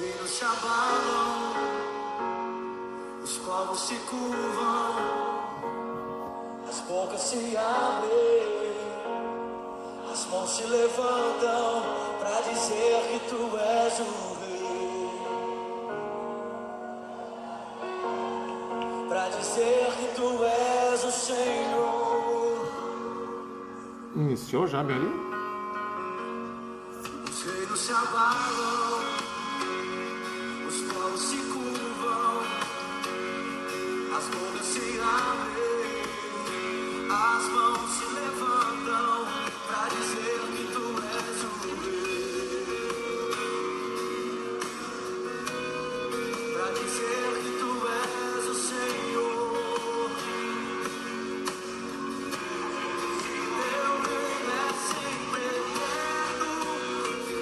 reinos se abalam, os povos se curvam, as bocas se abrem, as mãos se levantam para dizer que tu és o rei, para dizer que tu és o Senhor. Iniciou já, meu ali? Os reinos se abalam, os povos se curvam, as bocas se abrem, as mãos se levantam para dizer que tu és o rei, para dizer que tu és o Senhor. Teu reino é sempre eterno,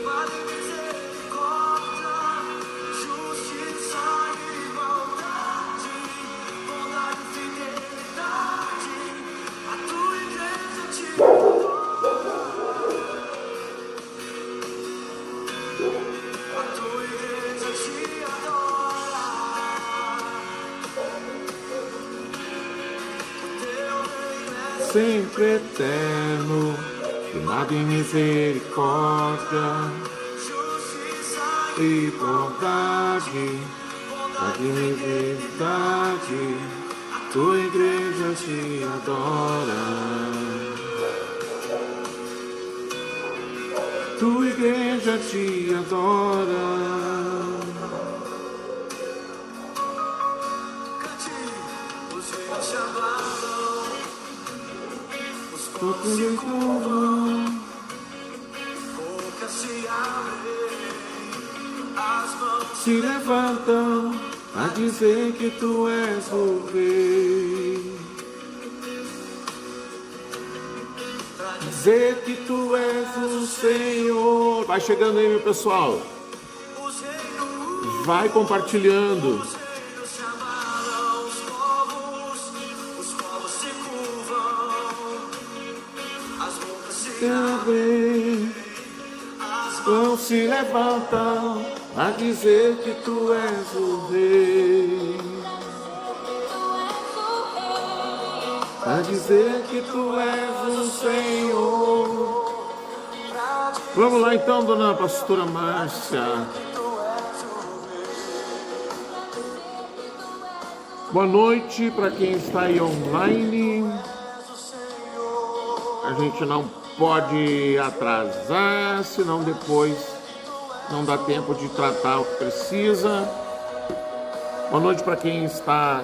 vale misericórdia, justiça e igualdade, bondade e fidelidade. A tua igreja te adora, a tua igreja te adora. Teu reino é Sempre eterno, firmado em misericórdia justiça e e bondade, bondade e verdade. Tua igreja te adora. Tua igreja te adora. cante, os reinos se abalam, os povos Todos se se curvam, bocas se abrem, as mãos se levantam a dizer que tu és o rei. Dizer que tu és o Senhor. Vai chegando aí, meu pessoal. os reinos, Vai compartilhando. os reinos se abalam, os povos se curvam, as bocas se Abrem, as vão se levantam a dizer que tu és o rei. A dizer que tu és o Senhor. Vamos lá então, dona pastora Márcia. Boa noite para quem está aí online. A gente não pode atrasar, senão depois não dá tempo de tratar o que precisa. Boa noite para quem está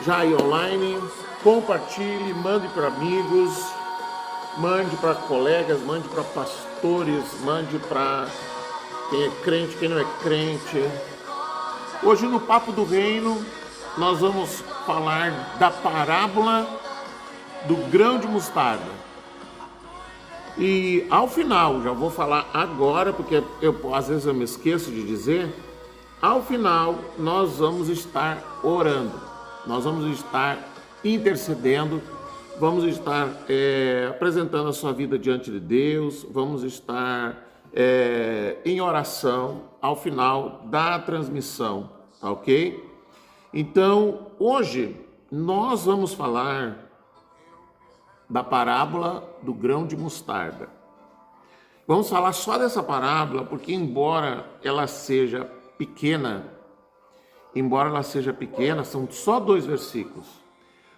já aí online. Compartilhe, mande para amigos, mande para colegas, mande para pastores, mande para quem é crente, quem não é crente. Hoje no Papo do Reino nós vamos falar da parábola do grão de mostarda. E ao final, já vou falar agora, porque às vezes eu me esqueço de dizer, ao final nós vamos estar orando, nós vamos estar intercedendo, vamos estar apresentando a sua vida diante de Deus, vamos estar em oração ao final da transmissão, tá ok? Então, hoje nós vamos falar da parábola do grão de mostarda. Vamos falar só dessa parábola, porque embora ela seja pequena, são só 2 versículos,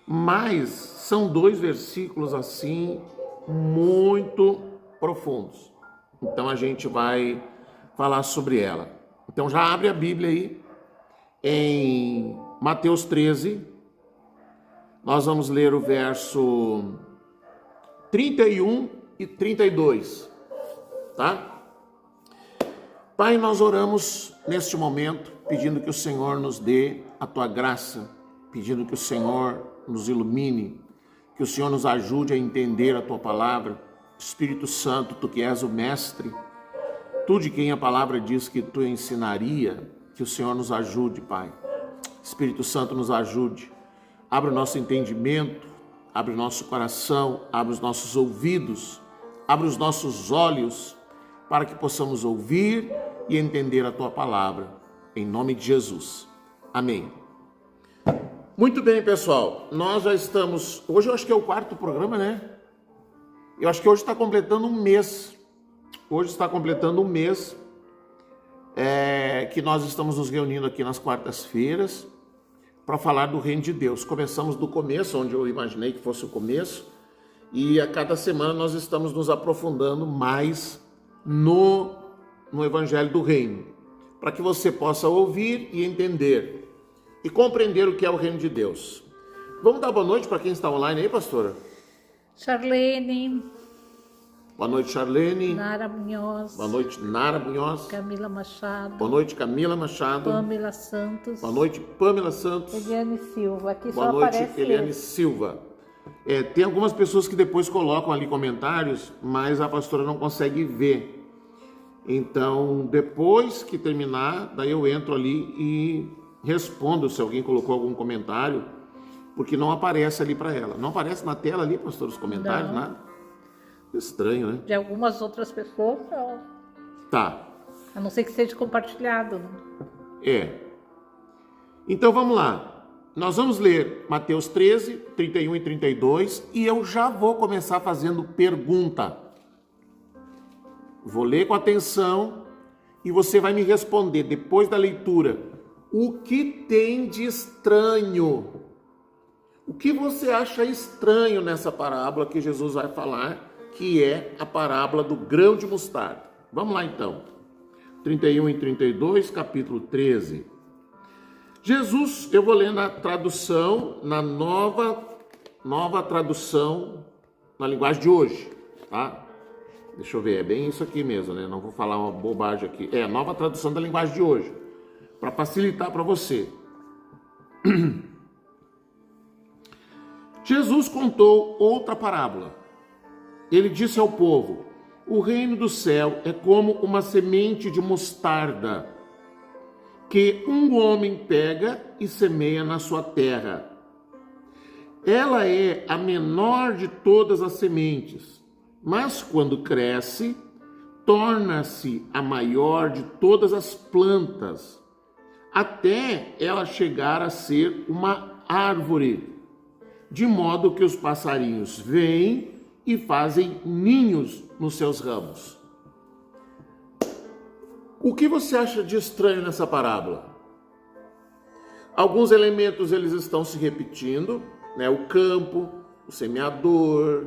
mas são 2 versículos assim muito profundos. Então a gente vai falar sobre ela. Então já abre a Bíblia aí em Mateus 13. Nós vamos ler o verso 31 e 32, tá? Pai, nós oramos neste momento pedindo que o Senhor nos dê a tua graça, pedindo que o Senhor nos ilumine, que o Senhor nos ajude a entender a tua palavra. Espírito Santo, tu que és o mestre, tu de quem a palavra diz que tu ensinaria, que o Senhor nos ajude, Pai. Espírito Santo, nos ajude. Abre o nosso entendimento, abre o nosso coração, abre os nossos ouvidos, abre os nossos olhos, para que possamos ouvir e entender a tua palavra, em nome de Jesus. Amém. Muito bem, pessoal, nós já estamos, hoje eu acho que é o 4º programa, né? Eu acho que hoje está completando um mês, que nós estamos nos reunindo aqui nas quartas-feiras para falar do reino de Deus. Começamos do começo, onde eu imaginei que fosse o começo, e a cada semana nós estamos nos aprofundando mais no Evangelho do Reino, para que você possa ouvir e entender e compreender o que é o reino de Deus. Vamos dar boa noite para quem está online aí, pastora? Charlene. Boa noite, Charlene. Nara Munhoz. Boa noite, Nara Munhoz. Camila Machado. Boa noite, Camila Machado. Pamela Santos. Boa noite, Pamela Santos. Eliane Silva. Aqui Boa só noite, aparece Eliane eu. Silva. Tem algumas pessoas que depois colocam ali comentários, mas a pastora não consegue ver. Então, depois que terminar, daí eu entro ali e respondo se alguém colocou algum comentário, porque não aparece ali para ela. Não aparece na tela ali, pastor, os comentários, Não. nada? Estranho, né? De algumas outras pessoas, não. Tá. A não ser que seja compartilhado. Né? Então vamos lá. Nós vamos ler Mateus 13, 31 e 32 e eu já vou começar fazendo pergunta. Vou ler com atenção e você vai me responder depois da leitura. O que tem de estranho? O que você acha estranho nessa parábola que Jesus vai falar, que é a parábola do grão de mostarda? Vamos lá então. 31 e 32, capítulo 13. Jesus, eu vou ler na tradução, na nova tradução, na linguagem de hoje, tá? Deixa eu ver, é bem isso aqui mesmo, né? Não vou falar uma bobagem aqui. É a nova tradução da linguagem de hoje, para facilitar para você. Jesus contou outra parábola. Ele disse ao povo: o reino do céu é como uma semente de mostarda, que um homem pega e semeia na sua terra. Ela é a menor de todas as sementes, mas quando cresce, torna-se a maior de todas as plantas, até ela chegar a ser uma árvore, de modo que os passarinhos vêm e fazem ninhos nos seus ramos. O que você acha de estranho nessa parábola? Alguns elementos eles estão se repetindo, né? O campo, o semeador,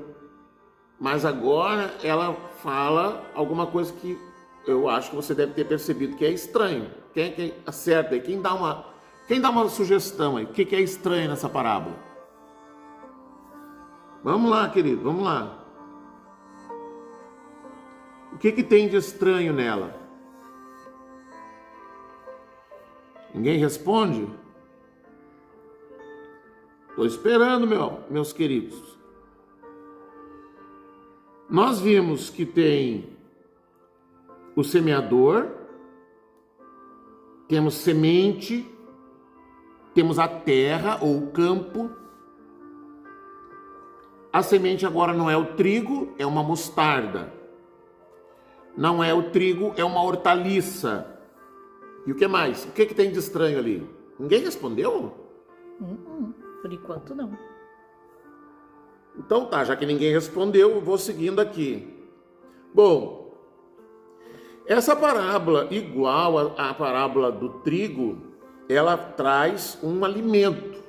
mas agora ela fala alguma coisa que eu acho que você deve ter percebido que é estranho. Quem acerta aí? Quem dá uma sugestão aí? O que é estranho nessa parábola? Vamos lá, querido, vamos lá. O que tem de estranho nela? Ninguém responde? Estou esperando, meus queridos. Nós vimos que tem o semeador, temos semente, temos a terra ou o campo. A semente agora não é o trigo, é uma mostarda. Não é o trigo, é uma hortaliça. E o que mais? O que tem de estranho ali? Ninguém respondeu? Por enquanto, não. Então tá, já que ninguém respondeu, eu vou seguindo aqui. Bom, essa parábola, igual à parábola do trigo, ela traz um alimento.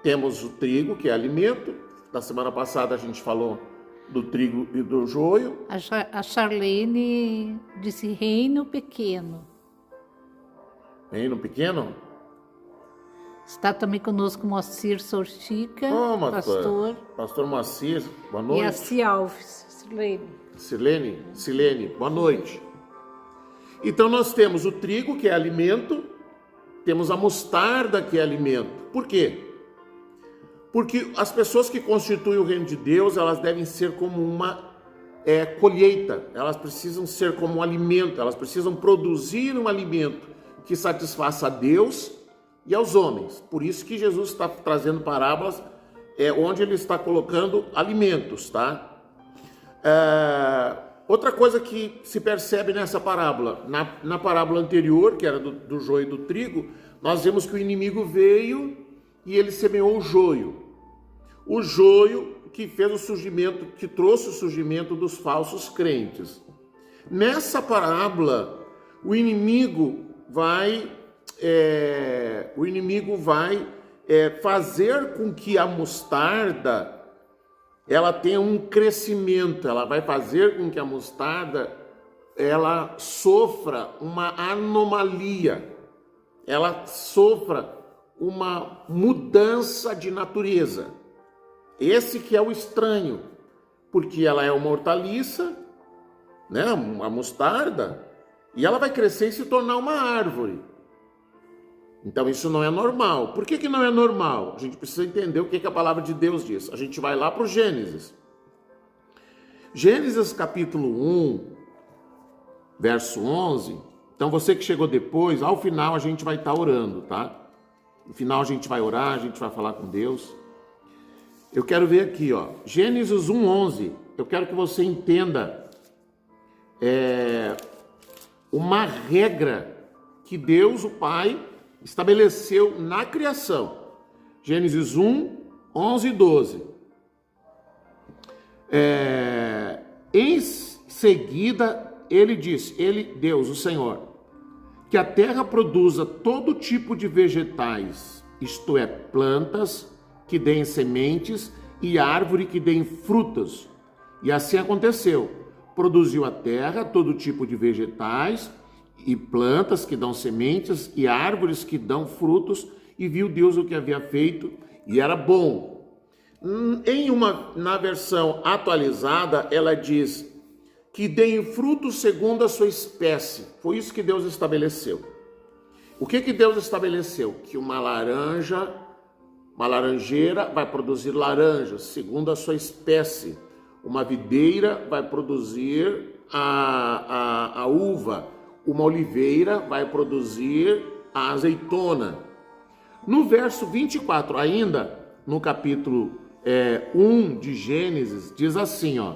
Temos o trigo, que é alimento. Na semana passada a gente falou do trigo e do joio. A Charlene disse reino pequeno. Reino pequeno? Está também conosco Moacir Sortica, Oh, pastor. Pastor Moacir, boa E noite. a Cialves, Silene. Silene, boa noite. Então nós temos o trigo, que é alimento, temos a mostarda, que é alimento. Por quê? Porque as pessoas que constituem o reino de Deus, elas devem ser como uma colheita, elas precisam ser como um alimento, elas precisam produzir um alimento que satisfaça a Deus e aos homens. Por isso que Jesus está trazendo parábolas onde ele está colocando alimentos, tá? Outra coisa que se percebe nessa parábola, na parábola anterior, que era do joio e do trigo, nós vemos que o inimigo veio e ele semeou o joio. O joio que fez o surgimento, que trouxe o surgimento dos falsos crentes. Nessa parábola, o inimigo vai fazer com que a mostarda ela tenha um crescimento, ela vai fazer com que a mostarda ela sofra uma anomalia, ela sofra uma mudança de natureza. Esse que é o estranho, porque ela é uma hortaliça, né, a mostarda, e ela vai crescer e se tornar uma árvore. Então isso não é normal. Por que não é normal? A gente precisa entender o que a palavra de Deus diz. A gente vai lá para o Gênesis. Gênesis capítulo 1, verso 11. Então você que chegou depois, ao final a gente vai estar orando, tá? No final a gente vai orar, a gente vai falar com Deus. Eu quero ver aqui, ó, Gênesis 1, 11. Eu quero que você entenda uma regra que Deus, o Pai, estabeleceu na criação. Gênesis 1, 11 e 12. Em seguida, ele disse, Deus, o Senhor, que a terra produza todo tipo de vegetais, isto é, plantas que deem sementes e árvore que deem frutas. E assim aconteceu. Produziu a terra todo tipo de vegetais e plantas que dão sementes e árvores que dão frutos, e viu Deus o que havia feito, e era bom. Na versão atualizada, ela diz que deem frutos segundo a sua espécie. Foi isso que Deus estabeleceu. O que Deus estabeleceu? Que uma laranjeira vai produzir laranjas segundo a sua espécie. Uma videira vai produzir a uva. Uma oliveira vai produzir a azeitona. No verso 24, ainda no capítulo 1 de Gênesis, diz assim, ó.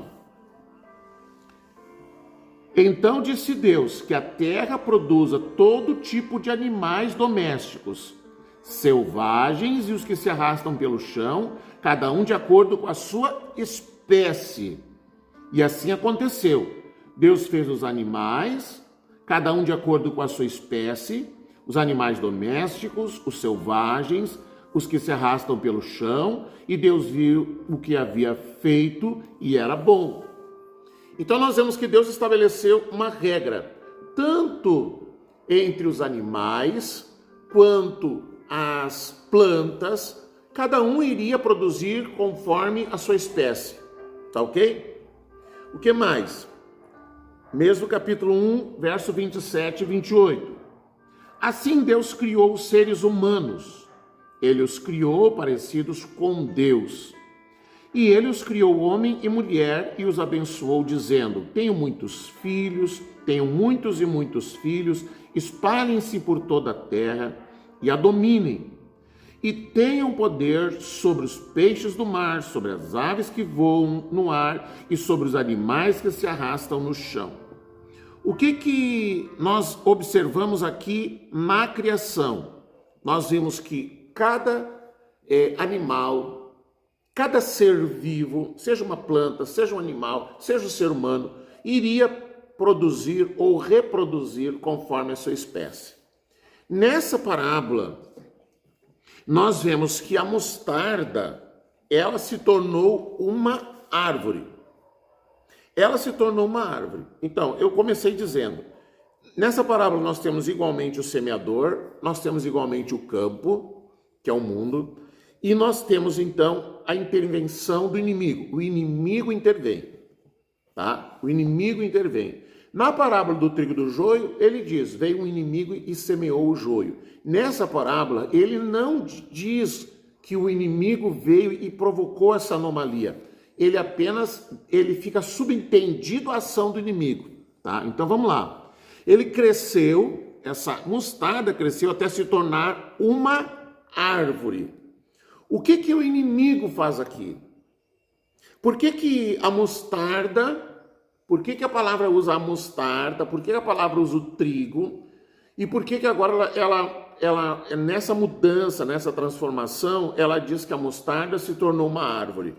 Então disse Deus que a terra produza todo tipo de animais domésticos, selvagens e os que se arrastam pelo chão, cada um de acordo com a sua espécie. E assim aconteceu. Deus fez os animais, cada um de acordo com a sua espécie, os animais domésticos, os selvagens, os que se arrastam pelo chão, e Deus viu o que havia feito e era bom. Então nós vemos que Deus estabeleceu uma regra, tanto entre os animais quanto as plantas, cada um iria produzir conforme a sua espécie, tá ok? O que mais? Mesmo capítulo 1, verso 27 e 28. Assim Deus criou os seres humanos. Ele os criou parecidos com Deus. E ele os criou homem e mulher e os abençoou, dizendo: tenham muitos e muitos filhos, espalhem-se por toda a terra e a dominem. E tenham poder sobre os peixes do mar, sobre as aves que voam no ar e sobre os animais que se arrastam no chão. O que nós observamos aqui na criação? Nós vimos que cada animal, cada ser vivo, seja uma planta, seja um animal, seja um ser humano, iria produzir ou reproduzir conforme a sua espécie. Nessa parábola, nós vemos que a mostarda, ela se tornou uma árvore. Ela se tornou uma árvore. Então, eu comecei dizendo, nessa parábola nós temos igualmente o semeador, nós temos igualmente o campo, que é o mundo, e nós temos então a intervenção do inimigo. O inimigo intervém, tá? O inimigo intervém. Na parábola do trigo e do joio, ele diz, veio um inimigo e semeou o joio. Nessa parábola, ele não diz que o inimigo veio e provocou essa anomalia. Ele fica subentendido a ação do inimigo, tá? Então vamos lá. Ele cresceu, essa mostarda cresceu até se tornar uma árvore. O que o inimigo faz aqui? Por que a mostarda Por que a palavra usa a mostarda? Por que a palavra usa o trigo? E por que agora ela nessa mudança, nessa transformação, ela diz que a mostarda se tornou uma árvore?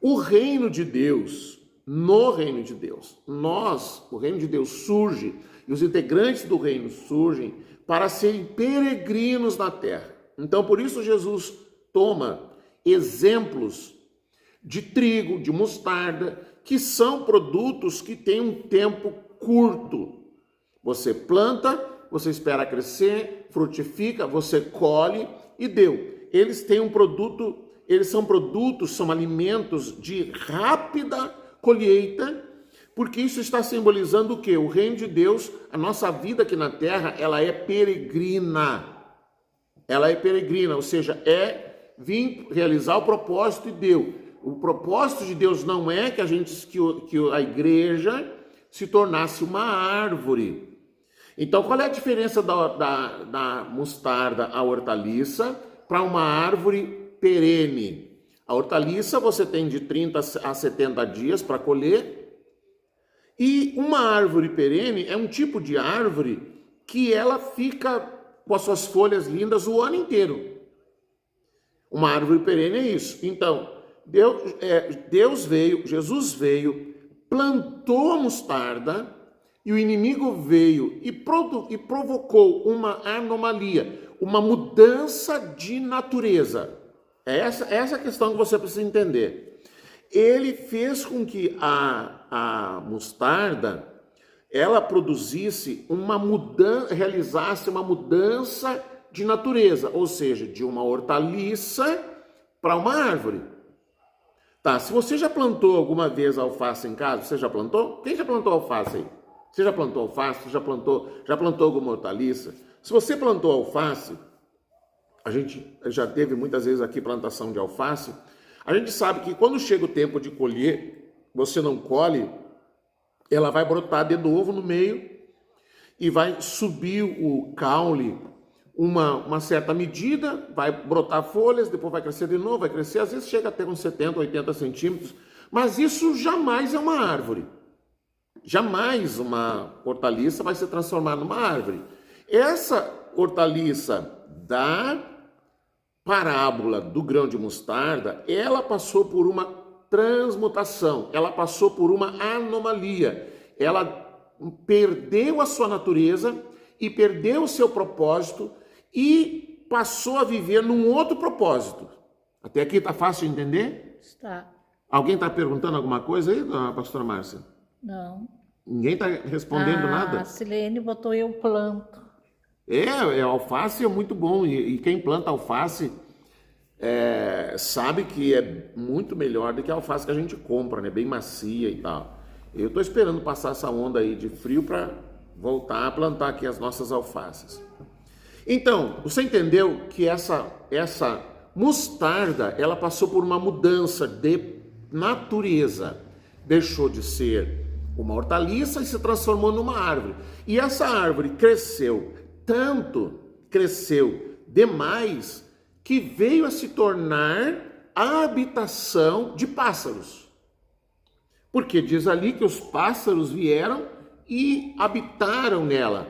O reino de Deus, no reino de Deus, o reino de Deus surge, e os integrantes do reino surgem para serem peregrinos na terra. Então, por isso Jesus toma exemplos de trigo, de mostarda, que são produtos que têm um tempo curto. Você planta, você espera crescer, frutifica, você colhe e deu. Eles têm um produto, são alimentos de rápida colheita, porque isso está simbolizando o quê? O reino de Deus, a nossa vida aqui na terra, ela é peregrina. Ela é peregrina, ou seja, é vir realizar o propósito de Deus. O propósito de Deus não é que a igreja se tornasse uma árvore. Então, qual é a diferença da mostarda, a hortaliça, para uma árvore perene? A hortaliça você tem de 30 a 70 dias para colher. E uma árvore perene é um tipo de árvore que ela fica com as suas folhas lindas o ano inteiro. Uma árvore perene é isso. Então, Jesus veio, plantou a mostarda, e o inimigo veio e provocou uma anomalia, uma mudança de natureza. Essa a questão que você precisa entender. Ele fez com que a mostarda, ela produzisse realizasse uma mudança de natureza, ou seja, de uma hortaliça para uma árvore. Tá, se você já plantou alguma vez alface em casa, você já plantou? Quem já plantou alface aí? Você já plantou alface? Já plantou alguma hortaliça? Se você plantou alface, a gente já teve muitas vezes aqui plantação de alface, a gente sabe que quando chega o tempo de colher, você não colhe, ela vai brotar de novo no meio e vai subir o caule uma certa medida, vai brotar folhas, depois vai crescer de novo, vai crescer, às vezes chega até uns 70, 80 centímetros, mas isso jamais é uma árvore. Jamais uma hortaliça vai se transformar numa árvore. Essa hortaliça da parábola do grão de mostarda, ela passou por uma transmutação, ela passou por uma anomalia. Ela perdeu a sua natureza e perdeu o seu propósito e passou a viver num outro propósito. Até aqui está fácil de entender? Está. Alguém está perguntando alguma coisa aí, pastora Márcia? Não. Ninguém está respondendo nada? A Silene botou eu planto. Alface é muito bom. E quem planta alface sabe que é muito melhor do que a alface que a gente compra, né? Bem macia e tal. Eu estou esperando passar essa onda aí de frio para voltar a plantar aqui as nossas alfaces. Então, você entendeu que essa mostarda, ela passou por uma mudança de natureza. Deixou de ser uma hortaliça e se transformou numa árvore. E essa árvore cresceu demais, que veio a se tornar a habitação de pássaros. Porque diz ali que os pássaros vieram e habitaram nela.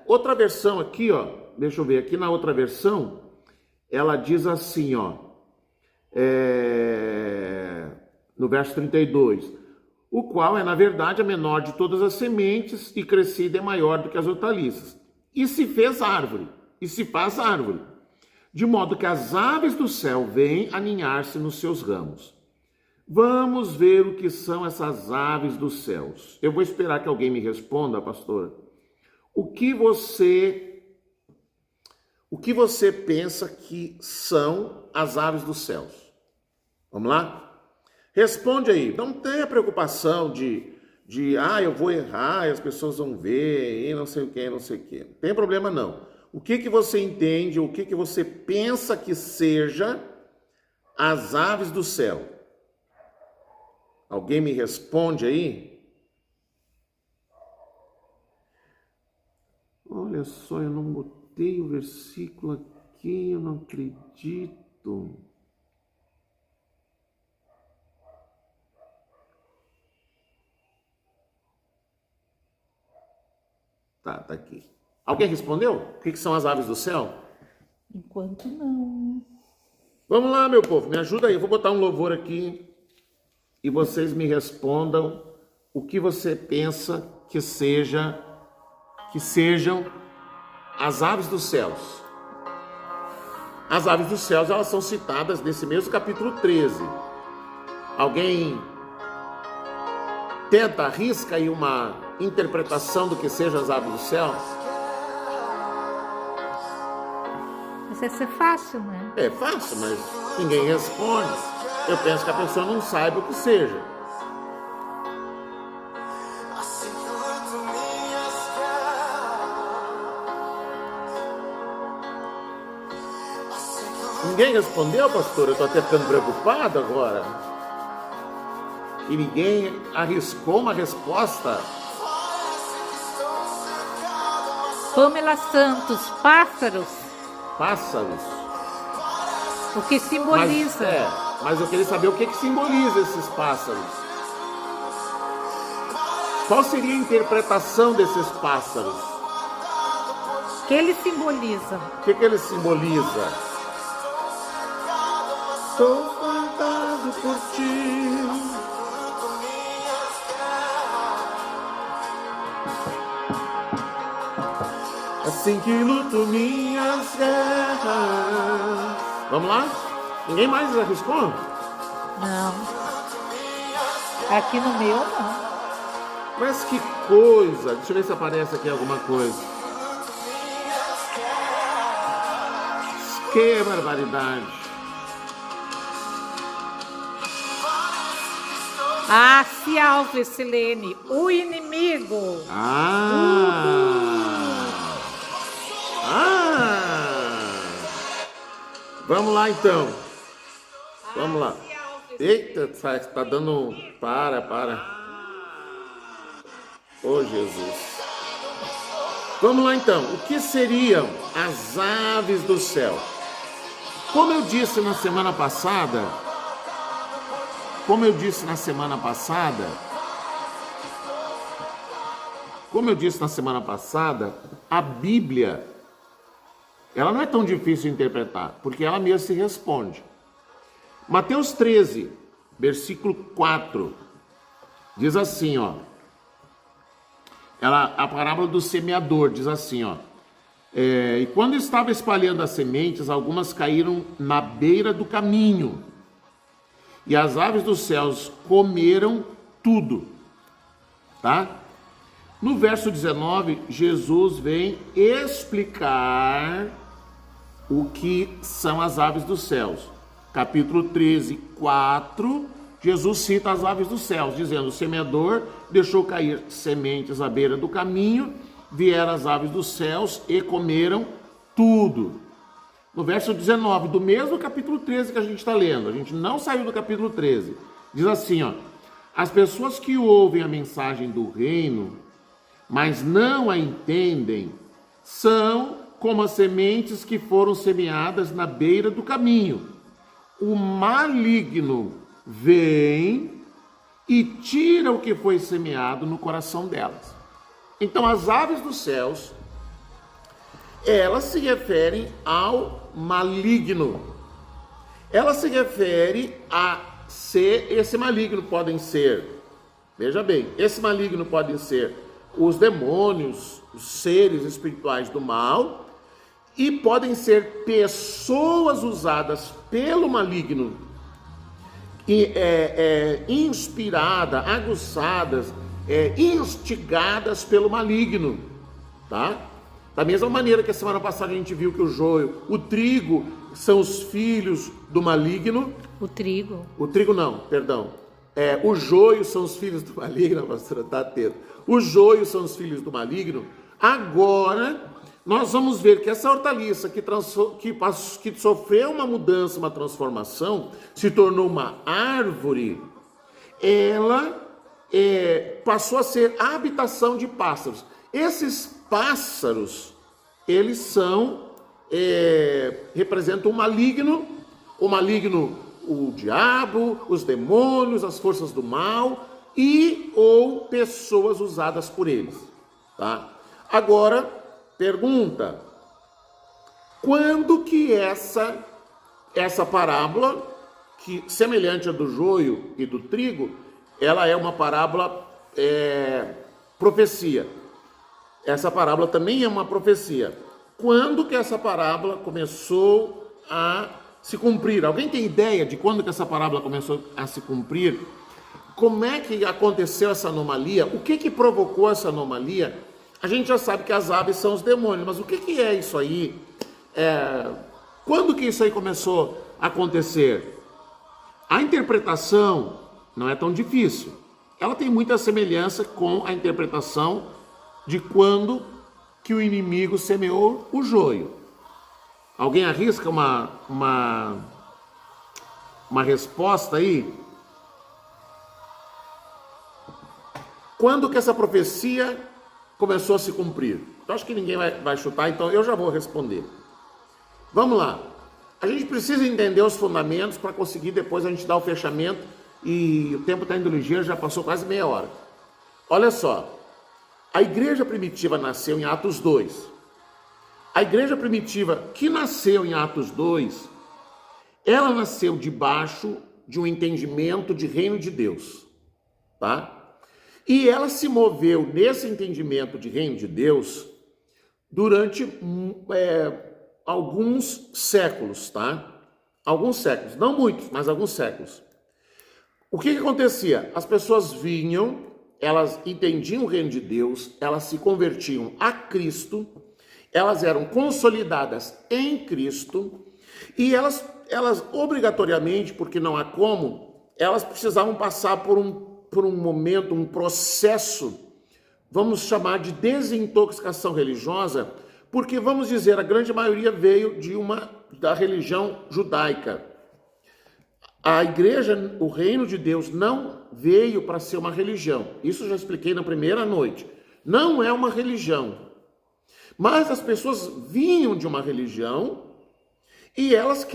Outra versão aqui, ó, deixa eu ver, aqui na outra versão, ela diz assim, ó, no verso 32, o qual é, na verdade, a menor de todas as sementes e crescida é maior do que as hortaliças. E se fez árvore, e se faz árvore, de modo que as aves do céu vêm aninhar-se nos seus ramos. Vamos ver o que são essas aves dos céus. Eu vou esperar que alguém me responda, pastora. O que você pensa que são as aves dos céus? Vamos lá? Responde aí. Não tenha preocupação de eu vou errar e as pessoas vão ver e não sei o que, não sei o que. Não tem problema não. O que você entende, o que você pensa que seja as aves do céu? Alguém me responde aí? Olha só, eu não botei o versículo aqui, eu não acredito. Tá aqui. Alguém respondeu? O que são as aves do céu? Enquanto não. Vamos lá, meu povo, me ajuda aí. Eu vou botar um louvor aqui e vocês me respondam o que você pensa que sejam as aves dos céus. As aves dos céus, elas são citadas nesse mesmo capítulo 13. Alguém arrisca aí uma interpretação do que sejam as aves dos céus? Mas ia ser fácil, né? É fácil, mas ninguém responde. Eu penso que a pessoa não saiba o que seja. Ninguém respondeu, pastor? Eu estou até ficando preocupado agora. E ninguém arriscou uma resposta. Pamela Santos, pássaros. Pássaros. O que simboliza? Mas eu queria saber o que simboliza esses pássaros. Qual seria a interpretação desses pássaros? O que eles simbolizam? O que eles simbolizam? Estou encantado por ti. Assim que luto minhas guerras. Vamos lá? Ninguém mais arriscou? Não. Aqui no meu, não. Mas que coisa. Deixa eu ver se aparece aqui alguma coisa. Que barbaridade. Ah, se Alves, Silene, o inimigo. Vamos lá então. Vamos lá. Eita, tá dando. Para. Oh, Jesus. Vamos lá então. O que seriam as aves do céu? Como eu disse na semana passada, a Bíblia, ela não é tão difícil de interpretar, porque ela mesma se responde. Mateus 13, versículo 4, diz assim, ó. A parábola do semeador diz assim, ó. E quando estava espalhando as sementes, algumas caíram na beira do caminho, e as aves dos céus comeram tudo, tá? No verso 19, Jesus vem explicar o que são as aves dos céus. Capítulo 13, 4, Jesus cita as aves dos céus, dizendo: o semeador deixou cair sementes à beira do caminho, vieram as aves dos céus e comeram tudo. No verso 19, do mesmo capítulo 13 que a gente está lendo, a gente não saiu do capítulo 13, diz assim, ó: as pessoas que ouvem a mensagem do reino, mas não a entendem, são como as sementes que foram semeadas na beira do caminho. O maligno vem e tira o que foi semeado no coração delas. Então, as aves dos céus, elas se referem ao maligno. Ela se refere a ser, esse maligno podem ser, veja bem, esse maligno podem ser os demônios, os seres espirituais do mal, e podem ser pessoas usadas pelo maligno, inspiradas, aguçadas, instigadas pelo maligno, tá? Da mesma maneira que a semana passada a gente viu que o trigo são os filhos do maligno. O trigo não, perdão. O joio são os filhos do maligno, a pastora está atenta. O joio são os filhos do maligno. Agora, nós vamos ver que essa hortaliça que sofreu uma mudança, uma transformação, se tornou uma árvore, ela passou a ser a habitação de pássaros. Esses pássaros, eles representam o maligno, o diabo, os demônios, as forças do mal ou pessoas usadas por eles, tá? Agora, pergunta: quando que essa parábola, que semelhante à do joio e do trigo, ela é uma parábola profecia? Essa parábola também é uma profecia. Quando que essa parábola começou a se cumprir? Alguém tem ideia de quando que essa parábola começou a se cumprir? Como é que aconteceu essa anomalia? O que que provocou essa anomalia? A gente já sabe que as aves são os demônios, mas o que que é isso aí? Quando que isso aí começou a acontecer? A interpretação não é tão difícil. Ela tem muita semelhança com a interpretação de quando que o inimigo semeou o joio. Alguém arrisca uma resposta aí? Quando que essa profecia começou a se cumprir? Eu acho que ninguém vai chutar, então eu já vou responder. Vamos lá. A gente precisa entender os fundamentos para conseguir depois a gente dar o fechamento, e o tempo está indo ligeiro, já passou quase meia hora. Olha só, a igreja primitiva nasceu em Atos 2. A igreja primitiva que nasceu em Atos 2, ela nasceu debaixo de um entendimento de reino de Deus, tá? E ela se moveu nesse entendimento de reino de Deus durante alguns séculos, tá? Alguns séculos, não muitos, mas alguns séculos. O que acontecia? As pessoas vinham, elas entendiam o reino de Deus, elas se convertiam a Cristo, elas eram consolidadas em Cristo, e elas obrigatoriamente, porque não há como, elas precisavam passar por um momento, um processo, vamos chamar de desintoxicação religiosa, porque, vamos dizer, a grande maioria veio da religião judaica. A igreja, o reino de Deus, não veio para ser uma religião. Isso eu já expliquei na primeira noite. Não é uma religião. Mas as pessoas vinham de uma religião e elas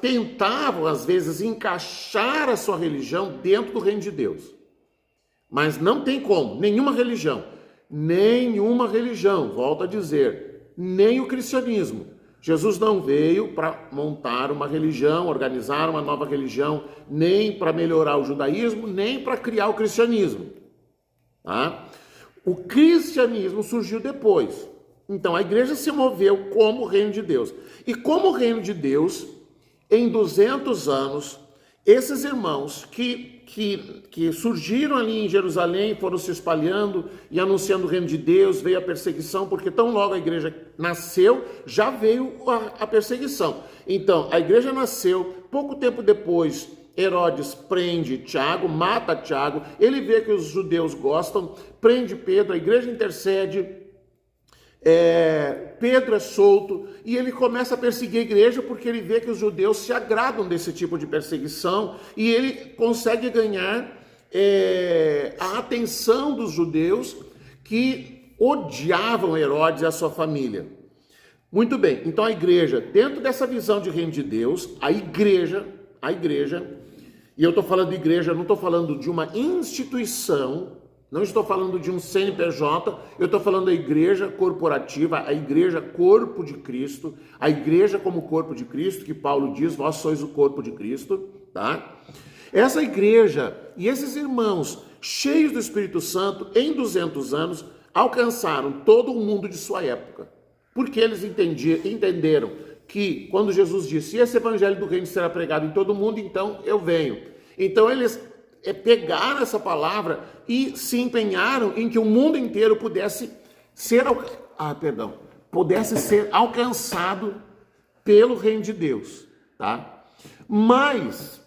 tentavam, às vezes, encaixar a sua religião dentro do reino de Deus. Mas não tem como, nenhuma religião, volto a dizer, nem o cristianismo. Jesus não veio para montar uma religião, organizar uma nova religião, nem para melhorar o judaísmo, nem para criar o cristianismo. Tá? O cristianismo surgiu depois. Então a igreja se moveu como o reino de Deus. E como o reino de Deus, em 200 anos, esses irmãos que surgiram ali em Jerusalém, foram se espalhando e anunciando o reino de Deus, veio a perseguição, porque tão logo a igreja nasceu, já veio a perseguição. Então, a igreja nasceu, pouco tempo depois, Herodes prende Tiago, mata Tiago, ele vê que os judeus gostam, prende Pedro, a igreja intercede, Pedro é solto e ele começa a perseguir a igreja porque ele vê que os judeus se agradam desse tipo de perseguição e ele consegue ganhar a atenção dos judeus que odiavam Herodes e a sua família. Muito bem, então a igreja, dentro dessa visão de reino de Deus, a igreja, e eu estou falando de igreja, não estou falando de uma instituição, não estou falando de um CNPJ, eu estou falando da igreja corporativa, a igreja corpo de Cristo, a igreja como corpo de Cristo, que Paulo diz, vós sois o corpo de Cristo, tá? Essa igreja e esses irmãos cheios do Espírito Santo, em 200 anos, alcançaram todo o mundo de sua época, porque eles entenderam que quando Jesus disse, esse evangelho do reino será pregado em todo o mundo, então eu venho. Então eles pegaram essa palavra e se empenharam em que o mundo inteiro pudesse ser alcançado pelo reino de Deus, tá? Mas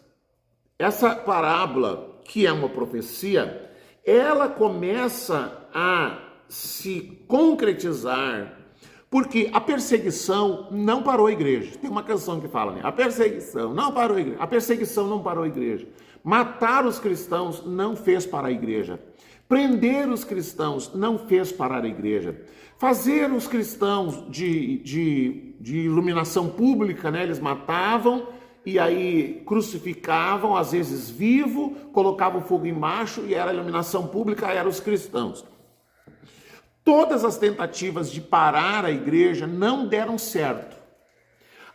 essa parábola, que é uma profecia, ela começa a se concretizar porque a perseguição não parou a igreja. Tem uma canção que fala, né? A perseguição não parou a igreja. A perseguição não parou a igreja. Matar os cristãos não fez parar a igreja. Prender os cristãos não fez parar a igreja. Fazer os cristãos de iluminação pública, né? Eles matavam e aí crucificavam, às vezes vivo, colocavam fogo embaixo e era a iluminação pública, eram os cristãos. Todas as tentativas de parar a igreja não deram certo.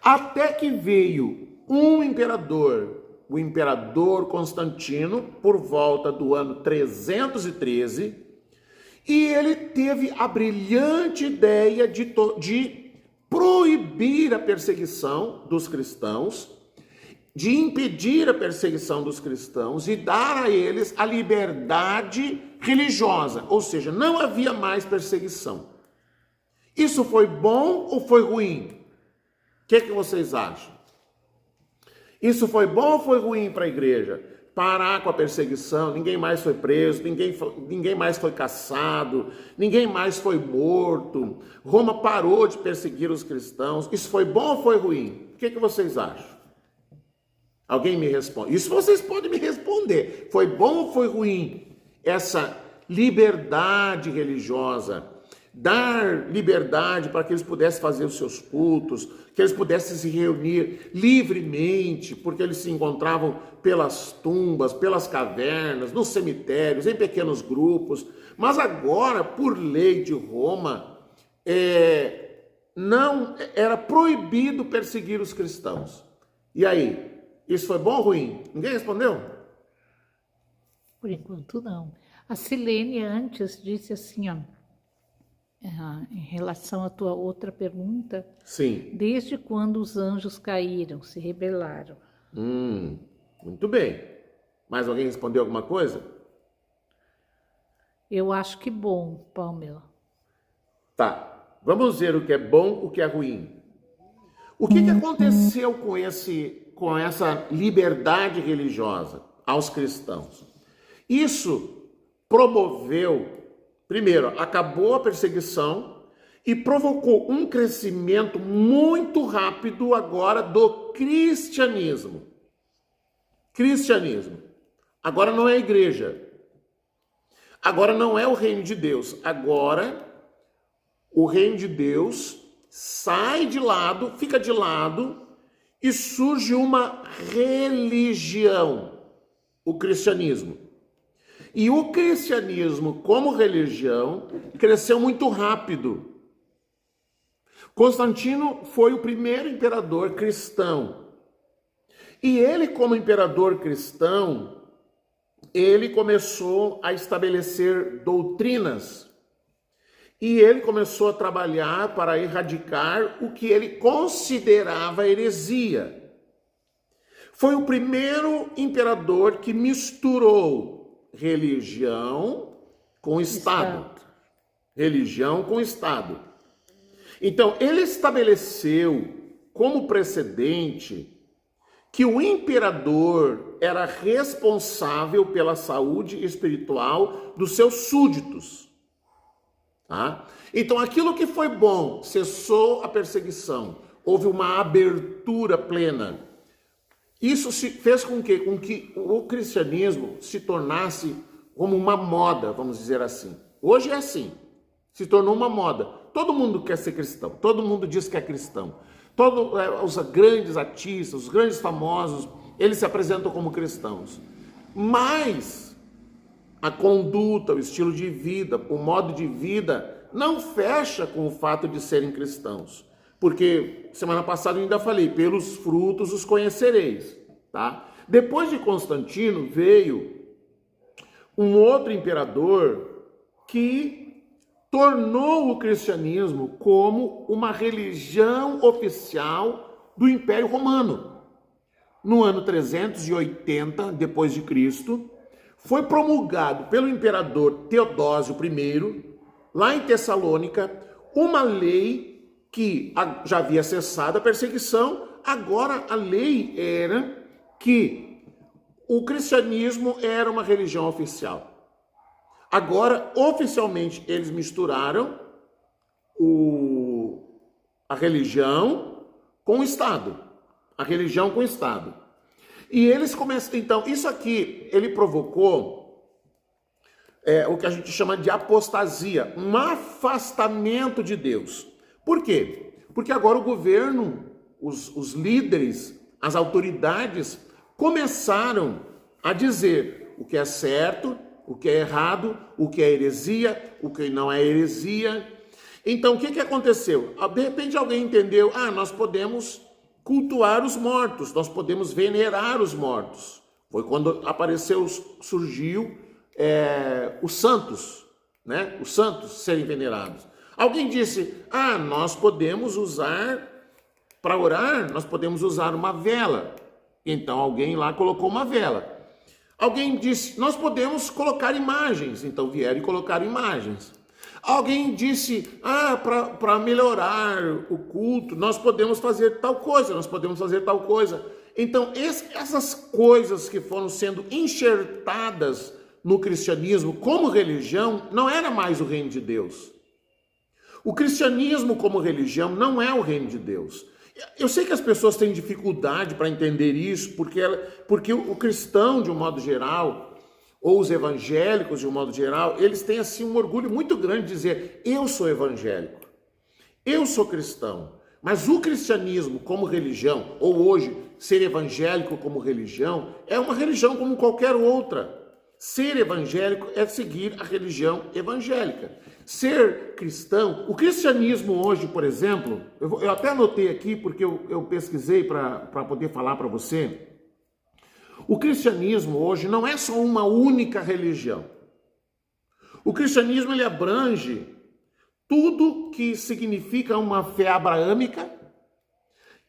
Até que veio um imperador, o imperador Constantino, por volta do ano 313, e ele teve a brilhante ideia de proibir a perseguição dos cristãos, de impedir a perseguição dos cristãos e dar a eles a liberdade religiosa, ou seja, não havia mais perseguição. Isso foi bom ou foi ruim? O que vocês acham? Isso foi bom ou foi ruim para a igreja? Parar com a perseguição, ninguém mais foi preso, ninguém mais foi caçado, ninguém mais foi morto, Roma parou de perseguir os cristãos. Isso foi bom ou foi ruim? O que vocês acham? Alguém me responde. Isso vocês podem me responder. Foi bom ou foi ruim? Essa liberdade religiosa, dar liberdade para que eles pudessem fazer os seus cultos, que eles pudessem se reunir livremente, porque eles se encontravam pelas tumbas, pelas cavernas, nos cemitérios, em pequenos grupos. Mas agora, por lei de Roma, não era proibido perseguir os cristãos. E aí? Isso foi bom ou ruim? Ninguém respondeu? Por enquanto, não. A Silene antes disse assim, ó, em relação à tua outra pergunta. Sim. Desde quando os anjos caíram, se rebelaram? Muito bem. Mais alguém respondeu alguma coisa? Eu acho que bom, Pamela. Tá. Vamos ver o que é bom, o que é ruim. O que aconteceu com essa liberdade religiosa aos cristãos? Isso promoveu, primeiro, acabou a perseguição e provocou um crescimento muito rápido agora do cristianismo. Cristianismo. Agora não é a igreja. Agora não é o reino de Deus. Agora o reino de Deus sai de lado, fica de lado e surge uma religião, o cristianismo. E o cristianismo, como religião, cresceu muito rápido. Constantino foi o primeiro imperador cristão. E ele, como imperador cristão, ele começou a estabelecer doutrinas. E ele começou a trabalhar para erradicar o que ele considerava heresia. Foi o primeiro imperador que misturou religião com Estado. Religião com Estado. Então, ele estabeleceu como precedente que o imperador era responsável pela saúde espiritual dos seus súditos. Tá? Então, aquilo que foi bom, cessou a perseguição, houve uma abertura plena. Isso fez com que o cristianismo se tornasse como uma moda, vamos dizer assim. Hoje é assim, se tornou uma moda. Todo mundo quer ser cristão, todo mundo diz que é cristão. Todos os grandes artistas, os grandes famosos, eles se apresentam como cristãos. Mas a conduta, o estilo de vida, o modo de vida não fecha com o fato de serem cristãos. Porque semana passada eu ainda falei, pelos frutos os conhecereis, tá? Depois de Constantino veio um outro imperador que tornou o cristianismo como uma religião oficial do Império Romano. No ano 380 depois de Cristo, foi promulgado pelo imperador Teodósio I, lá em Tessalônica, uma lei que já havia cessado a perseguição. Agora a lei era que o cristianismo era uma religião oficial. Agora, oficialmente, eles misturaram a religião com o Estado. A religião com o Estado. E eles começam, então, isso aqui, ele provocou o que a gente chama de apostasia, um afastamento de Deus. Por quê? Porque agora o governo, os líderes, as autoridades começaram a dizer o que é certo, o que é errado, o que é heresia, o que não é heresia. Então, o que aconteceu? De repente alguém entendeu, nós podemos cultuar os mortos, nós podemos venerar os mortos. Foi quando surgiu os santos, né? Os santos serem venerados. Alguém disse, nós podemos usar, para orar, nós podemos usar uma vela. Então alguém lá colocou uma vela. Alguém disse, nós podemos colocar imagens. Então vieram e colocaram imagens. Alguém disse, para melhorar o culto, nós podemos fazer tal coisa, nós podemos fazer tal coisa. Então essas coisas que foram sendo enxertadas no cristianismo como religião, não era mais o reino de Deus. O cristianismo como religião não é o reino de Deus. Eu sei que as pessoas têm dificuldade para entender isso, porque o cristão, de um modo geral, ou os evangélicos, de um modo geral, eles têm assim um orgulho muito grande de dizer, eu sou evangélico, eu sou cristão. Mas o cristianismo como religião, ou hoje ser evangélico como religião, é uma religião como qualquer outra. Ser evangélico é seguir a religião evangélica. Ser cristão, o cristianismo hoje, por exemplo, eu até anotei aqui porque eu pesquisei para poder falar para você. O cristianismo hoje não é só uma única religião. O cristianismo ele abrange tudo que significa uma fé abraâmica,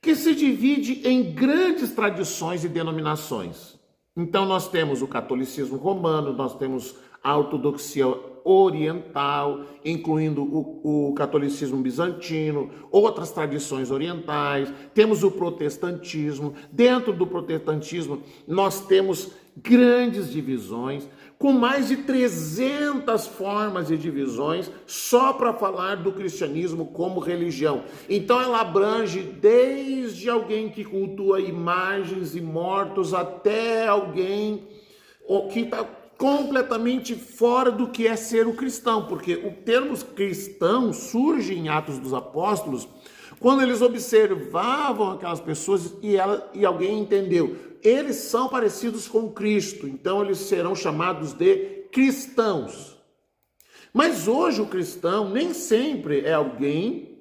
que se divide em grandes tradições e denominações. Então nós temos o catolicismo romano, nós temos a ortodoxia oriental, incluindo o catolicismo bizantino, outras tradições orientais, temos o protestantismo. Dentro do protestantismo nós temos grandes divisões, com mais de 300 formas de divisões, só para falar do cristianismo como religião. Então ela abrange desde alguém que cultua imagens e mortos, até alguém que está completamente fora do que é ser o cristão, porque o termo cristão surge em Atos dos Apóstolos, quando eles observavam aquelas pessoas e alguém entendeu, eles são parecidos com Cristo, então eles serão chamados de cristãos. Mas hoje o cristão nem sempre é alguém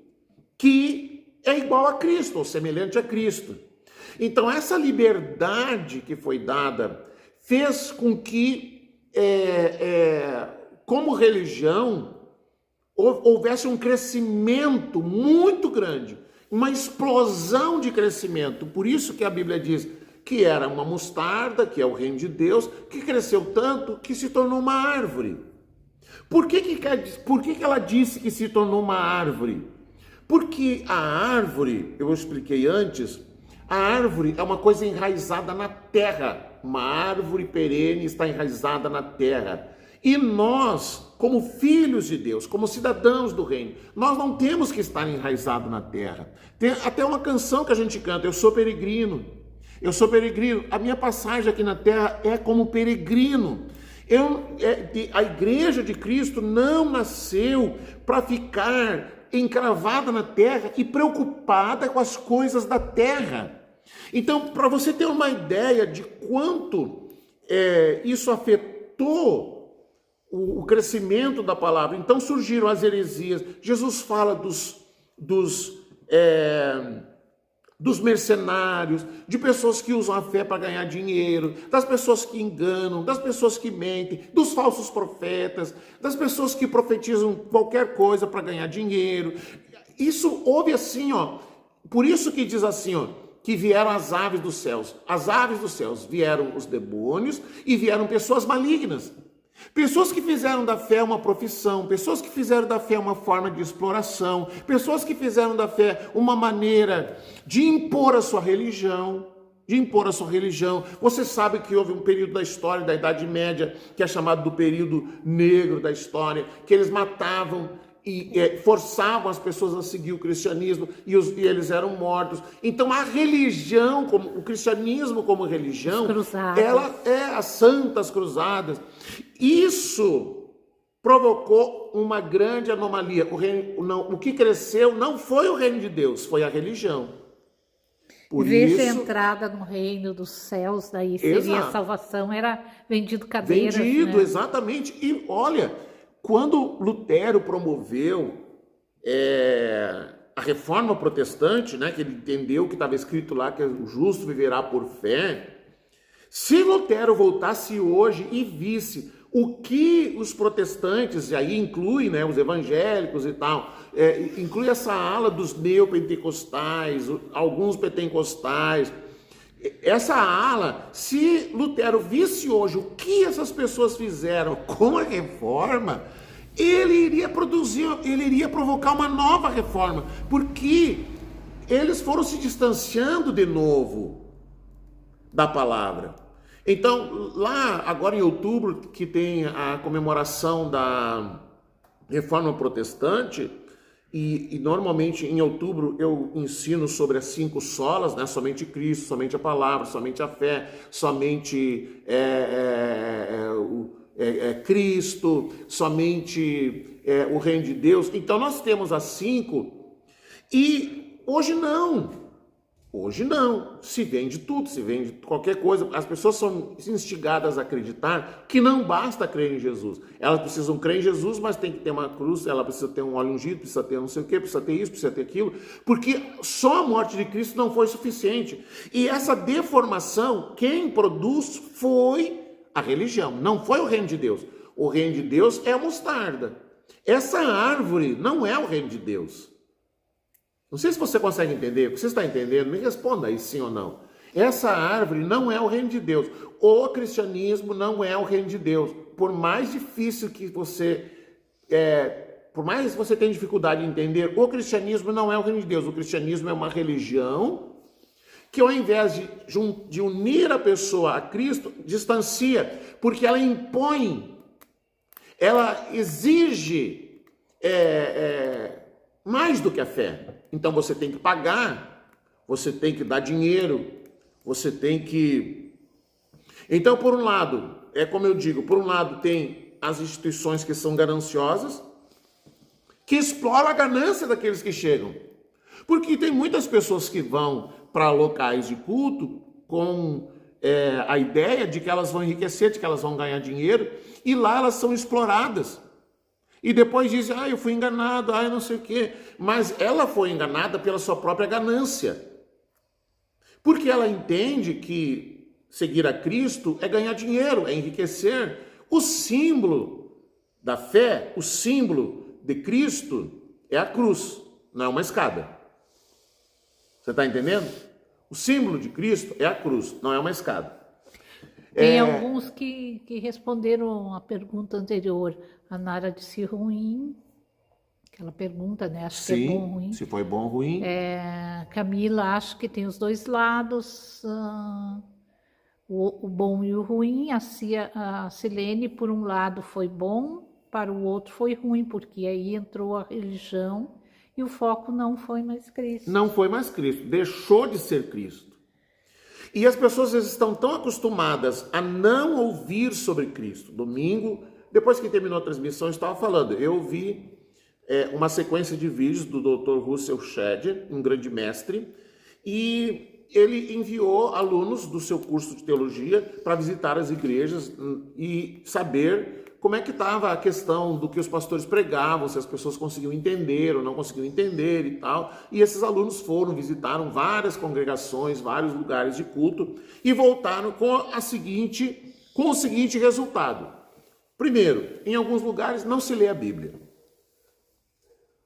que é igual a Cristo, ou semelhante a Cristo. Então essa liberdade que foi dada fez com que, como religião, houvesse um crescimento muito grande, uma explosão de crescimento. Por isso que a Bíblia diz que era uma mostarda, que é o reino de Deus, que cresceu tanto que se tornou uma árvore. Por que ela disse que se tornou uma árvore? Porque a árvore, eu expliquei antes, a árvore é uma coisa enraizada na terra. Uma árvore perene está enraizada na terra. E nós, como filhos de Deus, como cidadãos do reino, nós não temos que estar enraizados na terra. Tem até uma canção que a gente canta, eu sou peregrino. Eu sou peregrino. A minha passagem aqui na terra é como peregrino. A igreja de Cristo não nasceu para ficar encravada na terra e preocupada com as coisas da terra. Então, para você ter uma ideia de quanto isso afetou o crescimento da palavra, então surgiram as heresias. Jesus fala dos mercenários, de pessoas que usam a fé para ganhar dinheiro, das pessoas que enganam, das pessoas que mentem, dos falsos profetas, das pessoas que profetizam qualquer coisa para ganhar dinheiro. Isso houve assim, por isso que diz assim, que vieram as aves dos céus. As aves dos céus vieram os demônios e vieram pessoas malignas. Pessoas que fizeram da fé uma profissão, pessoas que fizeram da fé uma forma de exploração, pessoas que fizeram da fé uma maneira de impor a sua religião, Você sabe que houve um período da história, da Idade Média, que é chamado do período negro da história, que eles matavam e forçavam as pessoas a seguir o cristianismo e eles eram mortos. Então a religião, o cristianismo como religião, ela é as Santas Cruzadas. Isso provocou uma grande anomalia. O que cresceu não foi o reino de Deus, foi a religião. Por Em vez de isso, entrada no reino dos céus, daí seria Exato. a salvação, era vendido cadeiras, vendido, né? exatamente. E olha, quando Lutero promoveu a reforma protestante, né, que ele entendeu que estava escrito lá que o justo viverá por fé, se Lutero voltasse hoje e visse o que os protestantes, e aí inclui, né, os evangélicos e tal, inclui essa ala dos neopentecostais, alguns pentecostais, essa ala, se Lutero visse hoje o que essas pessoas fizeram com a reforma, ele iria provocar uma nova reforma, porque eles foram se distanciando de novo da palavra. Então, lá agora em outubro, que tem a comemoração da Reforma Protestante, e normalmente em outubro eu ensino sobre as 5 solas, né? Somente Cristo, somente a palavra, somente a fé, somente Cristo, somente o reino de Deus. Então nós temos as 5, e hoje não. Hoje não, se vende tudo, se vende qualquer coisa. As pessoas são instigadas a acreditar que não basta crer em Jesus. Elas precisam crer em Jesus, mas tem que ter uma cruz, ela precisa ter um óleo ungido, precisa ter não sei o quê, precisa ter isso, precisa ter aquilo, porque só a morte de Cristo não foi suficiente. E essa deformação, quem produz foi a religião, não foi o reino de Deus. O reino de Deus é a mostarda. Essa árvore não é o reino de Deus. Não sei se você consegue entender. Você está entendendo? Me responda aí, sim ou não. Essa árvore não é o reino de Deus. O cristianismo não é o reino de Deus. Por mais difícil que você... por mais que você tenha dificuldade em entender, o cristianismo não é o reino de Deus. O cristianismo é uma religião que, ao invés de unir a pessoa a Cristo, distancia, porque ela impõe, ela exige mais do que a fé. Então você tem que pagar, você tem que dar dinheiro, você tem que... Então, por um lado, como eu digo, por um lado tem as instituições que são gananciosas, que exploram a ganância daqueles que chegam. Porque tem muitas pessoas que vão para locais de culto com a ideia de que elas vão enriquecer, de que elas vão ganhar dinheiro, e lá elas são exploradas. E depois dizem, eu fui enganado, eu não sei o quê. Mas ela foi enganada pela sua própria ganância. Porque ela entende que seguir a Cristo é ganhar dinheiro, é enriquecer. O símbolo da fé, o símbolo de Cristo é a cruz, não é uma escada. Você está entendendo? O símbolo de Cristo é a cruz, não é uma escada. Tem alguns que responderam a pergunta anterior. A Nara disse ruim, aquela pergunta, né? Acho que é bom ou ruim. Se foi bom ou ruim. Camila, acho que tem os dois lados, o bom e o ruim. A Silene, por um lado, foi bom, para o outro foi ruim, porque aí entrou a religião e o foco não foi mais Cristo. Não foi mais Cristo, deixou de ser Cristo. E as pessoas às vezes estão tão acostumadas a não ouvir sobre Cristo. Domingo, depois que terminou a transmissão, eu estava falando, eu vi uma sequência de vídeos do Dr. Russell Shedd, um grande mestre, e ele enviou alunos do seu curso de teologia para visitar as igrejas e saber como é que estava a questão do que os pastores pregavam, se as pessoas conseguiam entender ou não conseguiam entender e tal. E esses alunos foram, visitaram várias congregações, vários lugares de culto e voltaram com o seguinte resultado. Primeiro, em alguns lugares não se lê a Bíblia.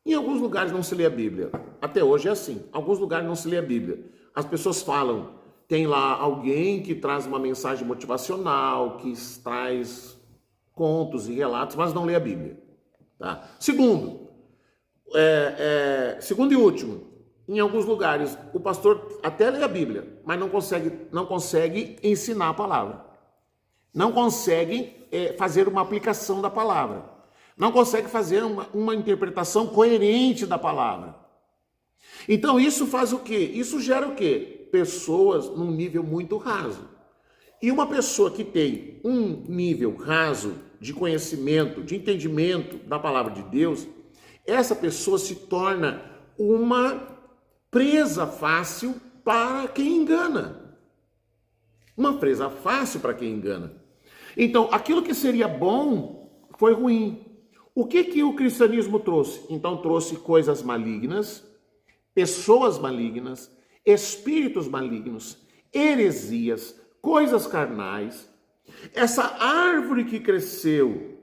Em alguns lugares não se lê a Bíblia. Até hoje é assim. Alguns lugares não se lê a Bíblia. As pessoas falam, tem lá alguém que traz uma mensagem motivacional, que traz contos e relatos, mas não lê a Bíblia. Tá? Segundo e último, em alguns lugares o pastor até lê a Bíblia, mas não consegue ensinar a palavra. Não consegue fazer uma aplicação da palavra. Não consegue fazer uma interpretação coerente da palavra. Então isso faz o quê? Isso gera o quê? Pessoas num nível muito raso. E uma pessoa que tem um nível raso de conhecimento, de entendimento da palavra de Deus, essa pessoa se torna uma presa fácil para quem engana. Uma presa fácil para quem engana. Então, aquilo que seria bom foi ruim. O que o cristianismo trouxe? Então, trouxe coisas malignas, pessoas malignas, espíritos malignos, heresias, coisas carnais. Essa árvore que cresceu,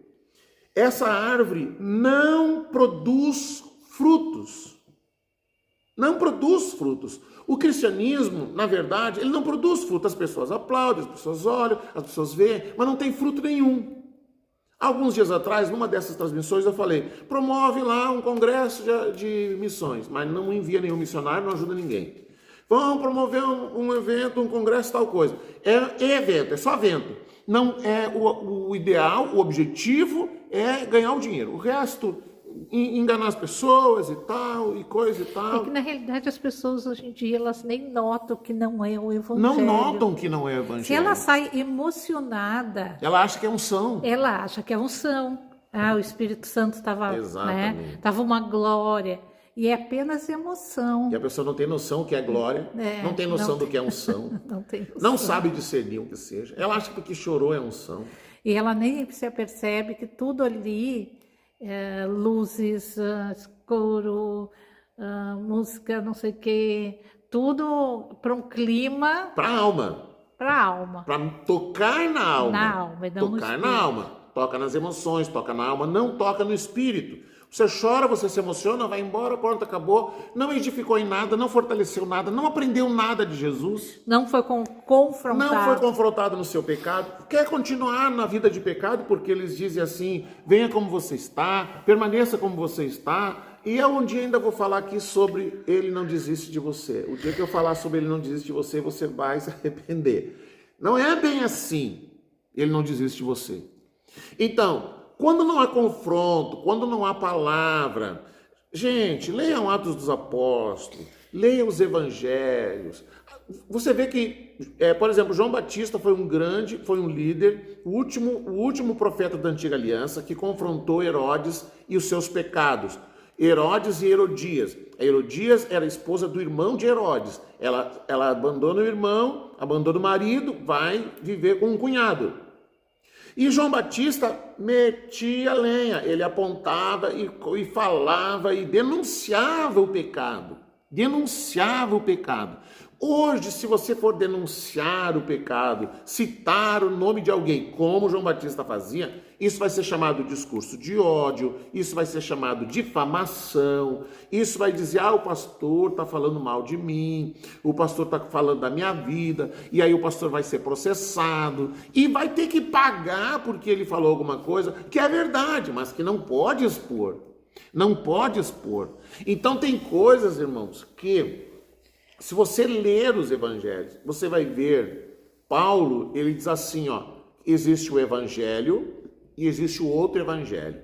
essa árvore não produz frutos. Não produz frutos. O cristianismo, na verdade, ele não produz frutos. As pessoas aplaudem, as pessoas olham, as pessoas veem, mas não tem fruto nenhum. Alguns dias atrás, numa dessas transmissões, eu falei, promove lá um congresso de missões, mas não envia nenhum missionário, não ajuda ninguém. Vamos promover um evento, um congresso, tal coisa. É evento, é só evento. Não é o ideal, o objetivo é ganhar o dinheiro. O resto, enganar as pessoas e tal, e coisa e tal. É que na realidade as pessoas hoje em dia elas nem notam que não é o evangelho. Não notam que não é o evangelho. Se ela sai emocionada, ela acha que é unção. ela acha que é unção. Ah, o Espírito Santo estava, Exatamente. Estava uma glória. E é apenas emoção. E a pessoa não tem noção do que é glória, não tem noção do que é unção, Não tem noção. não sabe discernir o que seja. Ela acha que o que chorou é unção. E ela nem se apercebe que tudo ali, luzes, escuro, música, não sei o quê, tudo para um clima, Para a alma, para a alma. para tocar na alma. Na alma e não no tocar espírito. na alma. Toca nas emoções, toca na alma, não toca no espírito. Você chora, você se emociona, vai embora, pronto, acabou. Não edificou em nada, não fortaleceu nada, não aprendeu nada de Jesus. Não foi confrontado. Não foi confrontado no seu pecado. Quer continuar na vida de pecado porque eles dizem assim, venha como você está, permaneça como você está. E um dia ainda vou falar aqui sobre ele não desiste de você. O dia que eu falar sobre ele não desiste de você, você vai se arrepender. Não é bem assim, ele não desiste de você. Então, quando não há confronto, quando não há palavra, gente, leiam Atos dos Apóstolos, leiam os Evangelhos. Você vê que, por exemplo, João Batista foi um líder, o último profeta da Antiga Aliança que confrontou Herodes e os seus pecados. Herodes e Herodias. A Herodias era a esposa do irmão de Herodes. Ela abandona o irmão, abandona o marido, vai viver com um cunhado. E João Batista metia lenha, ele apontava e falava e denunciava o pecado. Denunciava o pecado. Hoje, se você for denunciar o pecado, citar o nome de alguém, como João Batista fazia, isso vai ser chamado discurso de ódio, isso vai ser chamado difamação, isso vai dizer, o pastor está falando mal de mim, o pastor está falando da minha vida, e aí o pastor vai ser processado, e vai ter que pagar porque ele falou alguma coisa que é verdade, mas que não pode expor. Não pode expor. Então tem coisas, irmãos, que se você ler os evangelhos, você vai ver, Paulo, ele diz assim, existe o evangelho e existe o outro evangelho.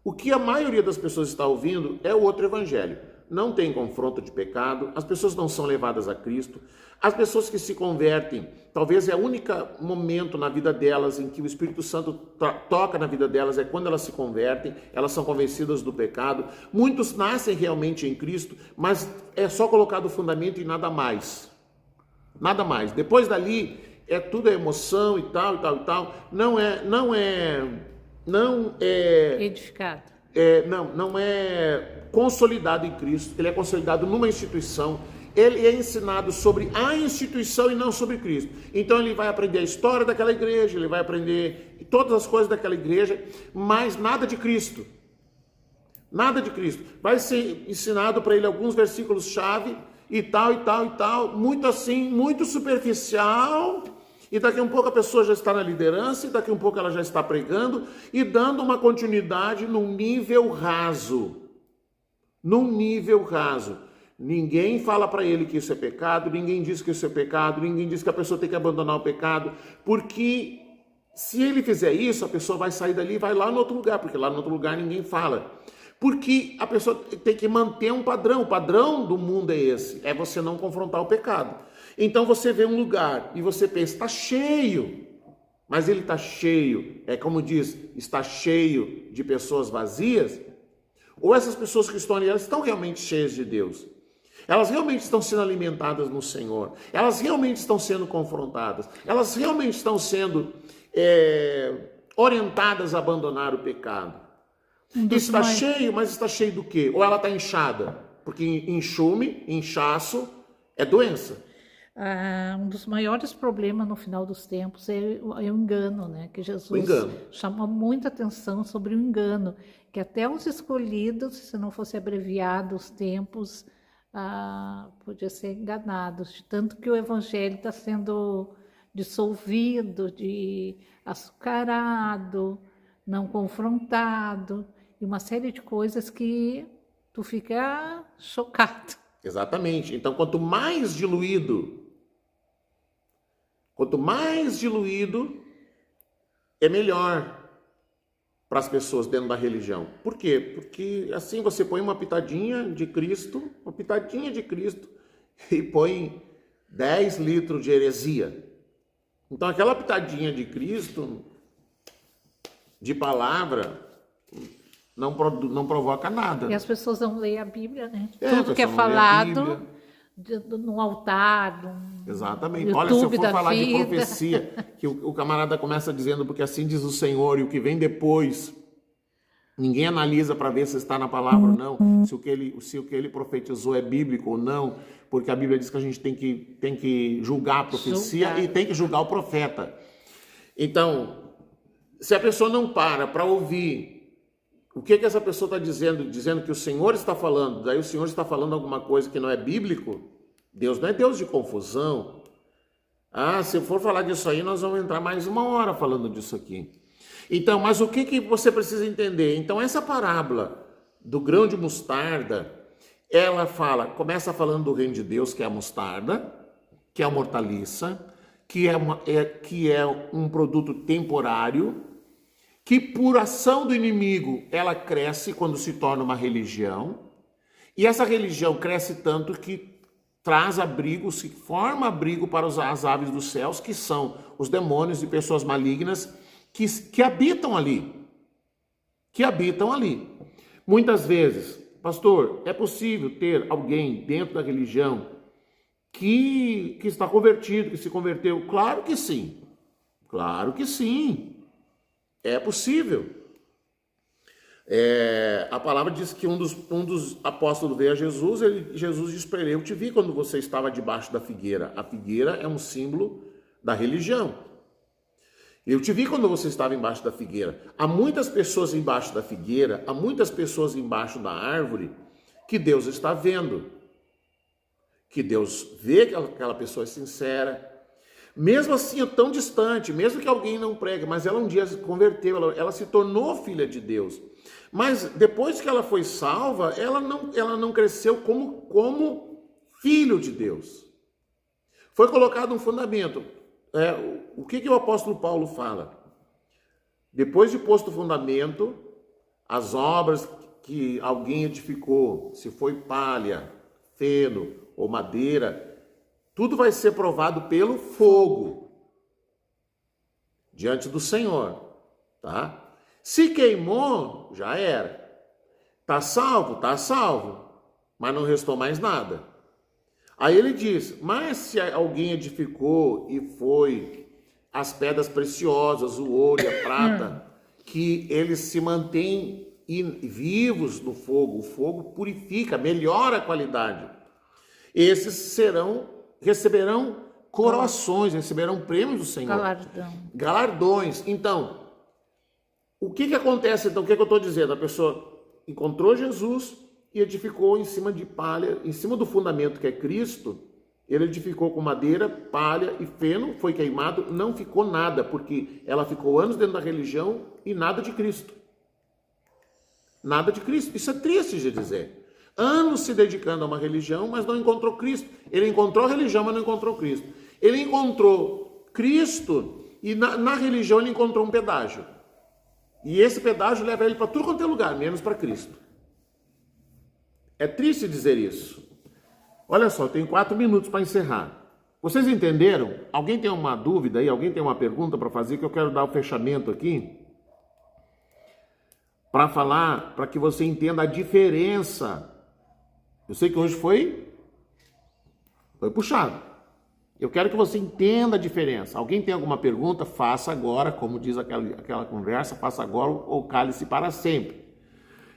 O que a maioria das pessoas está ouvindo é o outro evangelho. Não tem confronto de pecado, as pessoas não são levadas a Cristo. As pessoas que se convertem, talvez é o único momento na vida delas em que o Espírito Santo toca na vida delas, é quando elas se convertem, elas são convencidas do pecado. Muitos nascem realmente em Cristo, mas é só colocado o fundamento e nada mais. Nada mais. Depois dali, tudo é emoção e tal, e tal, e tal. Não é Edificado. não é consolidado em Cristo, ele é consolidado numa instituição, ele é ensinado sobre a instituição e não sobre Cristo. Então ele vai aprender a história daquela igreja, ele vai aprender todas as coisas daquela igreja, mas nada de Cristo. Nada de Cristo. Vai ser ensinado para ele alguns versículos-chave e tal, e tal, e tal, muito assim, muito superficial. E daqui a um pouco a pessoa já está na liderança, e daqui a um pouco ela já está pregando e dando uma continuidade num nível raso. Num nível raso. Ninguém fala para ele que isso é pecado, ninguém diz que isso é pecado, ninguém diz que a pessoa tem que abandonar o pecado, porque se ele fizer isso, a pessoa vai sair dali e vai lá no outro lugar, porque lá no outro lugar ninguém fala. Porque a pessoa tem que manter um padrão, o padrão do mundo é esse, é você não confrontar o pecado. Então você vê um lugar e você pensa, está cheio, mas ele está cheio, como diz, está cheio de pessoas vazias, ou essas pessoas que estão ali, elas estão realmente cheias de Deus. Elas realmente estão sendo alimentadas no Senhor. Elas realmente estão sendo confrontadas. Elas realmente estão sendo orientadas a abandonar o pecado. Está cheio, mas está cheio do quê? Ou ela está inchada? Porque enxume, inchaço, é doença. Um dos maiores problemas no final dos tempos é o engano, né? Que Jesus chama muita atenção sobre o engano, que até os escolhidos, se não fosse abreviado os tempos, podia ser enganados, de tanto que o evangelho está sendo dissolvido, de açucarado, não confrontado, e uma série de coisas que tu fica chocado. Exatamente. Então, quanto mais diluído, é melhor para as pessoas dentro da religião. Por quê? Porque assim você põe uma pitadinha de Cristo, e põe 10 litros de heresia. Então, aquela pitadinha de Cristo, de palavra, não provoca nada. E as pessoas não leem a Bíblia, né? Tudo que é falado no altar, exatamente. YouTube. Olha, se eu for falar vida. de profecia, que o camarada começa dizendo, porque assim diz o Senhor, e o que vem depois, ninguém analisa para ver se está na palavra ou não, se o que ele profetizou é bíblico ou não, porque a Bíblia diz que a gente tem que julgar a profecia e tem que julgar o profeta. Então, se a pessoa não para ouvir o que essa pessoa está dizendo que o Senhor está falando, daí o Senhor está falando alguma coisa que não é bíblico, Deus não é Deus de confusão. Se eu for falar disso aí, nós vamos entrar mais 1 hora falando disso aqui. Então, mas o que você precisa entender? Então, essa parábola do grão de mostarda, ela começa falando do reino de Deus, que é a mostarda, que é a hortaliça, que é um produto temporário, que por ação do inimigo ela cresce quando se torna uma religião, e essa religião cresce tanto que traz abrigo, se forma abrigo para as aves dos céus, que são os demônios e pessoas malignas que habitam ali. Muitas vezes, pastor, é possível ter alguém dentro da religião que está convertido, que se converteu? Claro que sim. É possível. A palavra diz que um dos apóstolos veio a Jesus, Jesus disse para ele: eu te vi quando você estava debaixo da figueira. A figueira é um símbolo da religião. Eu te vi quando você estava embaixo da figueira. Há muitas pessoas embaixo da figueira, há muitas pessoas embaixo da árvore que Deus está vendo. Que Deus vê que aquela pessoa é sincera. Mesmo assim, é tão distante, mesmo que alguém não pregue, mas ela um dia se converteu, ela se tornou filha de Deus. Mas depois que ela foi salva, ela não cresceu como filho de Deus. Foi colocado um fundamento. O que o apóstolo Paulo fala? Depois de posto o fundamento, as obras que alguém edificou, se foi palha, feno ou madeira, tudo vai ser provado pelo fogo diante do Senhor, tá? Se queimou, já era. Tá salvo, mas não restou mais nada. Aí ele diz: mas se alguém edificou e foi as pedras preciosas, o ouro e a prata, que eles se mantêm vivos no fogo, o fogo purifica, melhora a qualidade. Esses receberão coroações, receberão prêmios do Senhor. Galardões. Então, o que acontece? Então, o que eu estou dizendo? A pessoa encontrou Jesus e edificou em cima de palha, em cima do fundamento que é Cristo. Ele edificou com madeira, palha e feno, foi queimado, não ficou nada, porque ela ficou anos dentro da religião e nada de Cristo. Nada de Cristo. Isso é triste de dizer. Anos se dedicando a uma religião, mas não encontrou Cristo. Ele encontrou a religião, mas não encontrou Cristo. Ele encontrou Cristo e na religião ele encontrou um pedágio. E esse pedágio leva ele para tudo quanto é lugar, menos para Cristo. É triste dizer isso. Olha só, eu tenho 4 minutos para encerrar. Vocês entenderam? Alguém tem uma dúvida aí? Alguém tem uma pergunta para fazer? Que eu quero dar o fechamento aqui. Para falar, para que você entenda a diferença. Eu sei que hoje foi Foi puxado. Eu quero que você entenda a diferença. Alguém tem alguma pergunta? Faça agora, como diz aquela conversa, faça agora ou cale-se para sempre.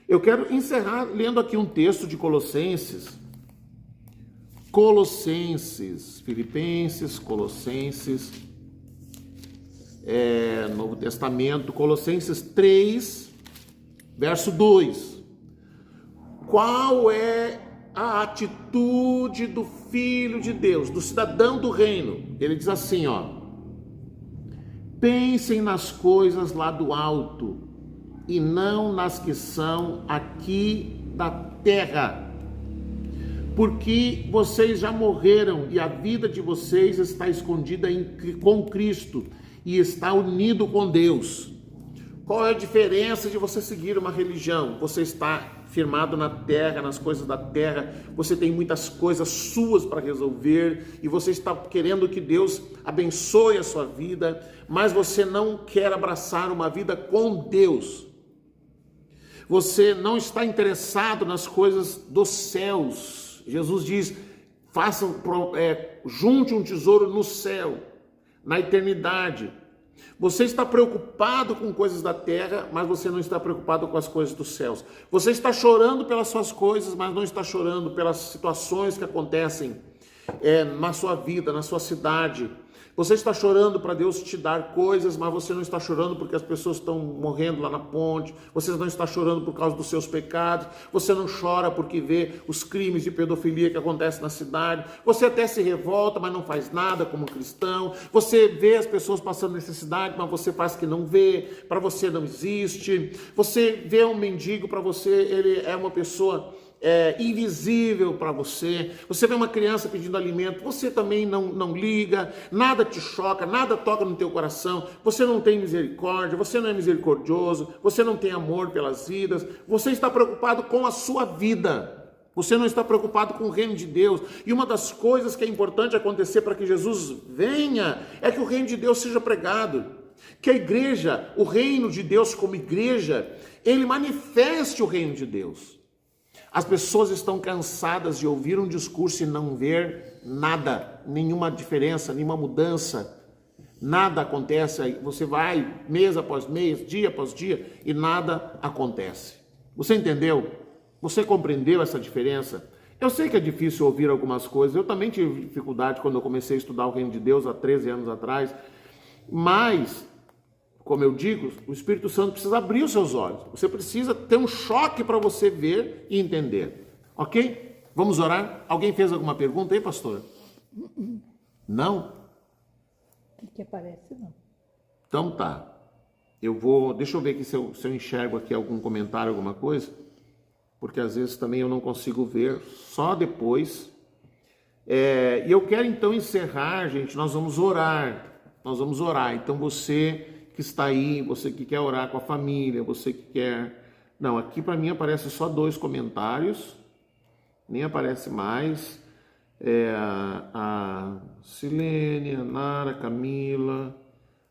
Eu quero encerrar lendo aqui um texto de Colossenses, Filipenses, Colossenses, Novo Testamento, Colossenses 3, verso 2. Qual é a atitude do Filho de Deus, do cidadão do reino? Ele diz assim, pensem nas coisas lá do alto e não nas que são aqui da terra, porque vocês já morreram e a vida de vocês está escondida com Cristo e está unido com Deus. Qual é a diferença de você seguir uma religião? Você está firmado na terra, nas coisas da terra, você tem muitas coisas suas para resolver e você está querendo que Deus abençoe a sua vida, mas você não quer abraçar uma vida com Deus. Você não está interessado nas coisas dos céus. Jesus diz, junte um tesouro no céu, na eternidade. Você está preocupado com coisas da terra, mas você não está preocupado com as coisas dos céus. Você está chorando pelas suas coisas, mas não está chorando pelas situações que acontecem na sua vida, na sua cidade. Você está chorando para Deus te dar coisas, mas você não está chorando porque as pessoas estão morrendo lá na ponte. Você não está chorando por causa dos seus pecados. Você não chora porque vê os crimes de pedofilia que acontecem na cidade. Você até se revolta, mas não faz nada como cristão. Você vê as pessoas passando necessidade, mas você faz que não vê. Para você não existe. Você vê um mendigo, para você ele é uma pessoa invisível para você. Você vê uma criança pedindo alimento, você também não liga, nada te choca, nada toca no teu coração, você não tem misericórdia, você não é misericordioso, você não tem amor pelas vidas, você está preocupado com a sua vida, você não está preocupado com o reino de Deus. E uma das coisas que é importante acontecer para que Jesus venha, é que o reino de Deus seja pregado, que a igreja, o reino de Deus como igreja, ele manifeste o reino de Deus. As pessoas estão cansadas de ouvir um discurso e não ver nada, nenhuma diferença, nenhuma mudança. Nada acontece. Aí você vai mês após mês, dia após dia e nada acontece. Você entendeu? Você compreendeu essa diferença? Eu sei que é difícil ouvir algumas coisas. Eu também tive dificuldade quando eu comecei a estudar o reino de Deus há 13 anos atrás. Mas, como eu digo, o Espírito Santo precisa abrir os seus olhos. Você precisa ter um choque para você ver e entender. Ok? Vamos orar? Alguém fez alguma pergunta aí, pastora? Não? O que aparece, não. Então tá. Deixa eu ver aqui se eu enxergo aqui algum comentário, alguma coisa. Porque às vezes também eu não consigo ver, só depois. E eu quero então encerrar, gente, nós vamos orar. Então você que está aí, você que quer orar com a família, você que quer... Não, aqui para mim aparece só 2 comentários, nem aparece mais. A Silene, a Nara, a Camila.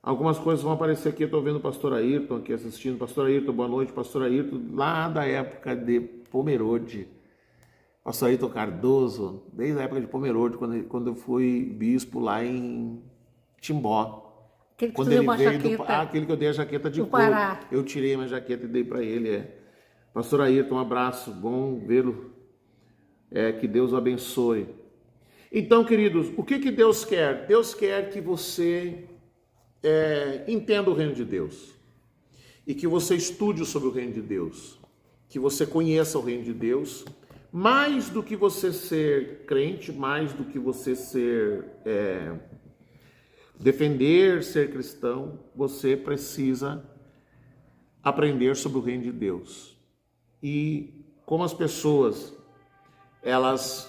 Algumas coisas vão aparecer aqui, eu estou vendo o pastor Ayrton aqui assistindo. Pastor Ayrton, boa noite, pastor Ayrton, lá da época de Pomerode. Pastor Ayrton Cardoso, desde a época de Pomerode, quando eu fui bispo lá em Timbó. Quando ele veio aquele que eu dei a jaqueta de couro, eu tirei minha jaqueta e dei para ele. Pastor Ayrton, um abraço, bom vê-lo, que Deus o abençoe. Então, queridos, o que Deus quer? Deus quer que você entenda o reino de Deus e que você estude sobre o reino de Deus, que você conheça o reino de Deus, mais do que você ser crente, mais do que você ser... defender ser cristão, você precisa aprender sobre o reino de Deus. E como as pessoas, elas,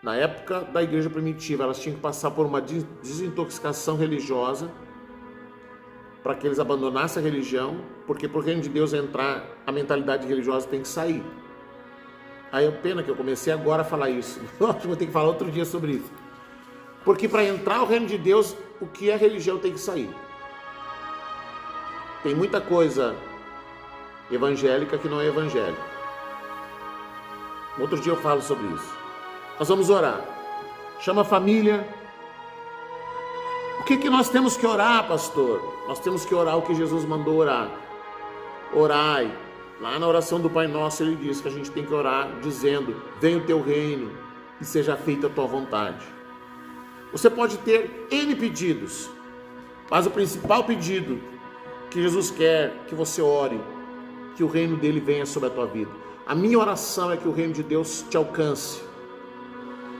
na época da igreja primitiva, elas tinham que passar por uma desintoxicação religiosa para que eles abandonassem a religião, porque para o reino de Deus entrar, a mentalidade religiosa tem que sair. Aí é pena que eu comecei agora a falar isso. Vou ter que falar outro dia sobre isso. Porque para entrar o reino de Deus, o que é religião tem que sair. Tem muita coisa evangélica que não é evangélica. Outro dia eu falo sobre isso. Nós vamos orar. chama a família. O que nós temos que orar, pastor? Nós temos que orar o que Jesus mandou orar. Orai. Lá na oração do Pai Nosso ele diz que a gente tem que orar dizendo: venha o teu reino e seja feita a tua vontade. Você pode ter N pedidos, mas o principal pedido que Jesus quer que você ore, que o reino dele venha sobre a tua vida. A minha oração é que o reino de Deus te alcance.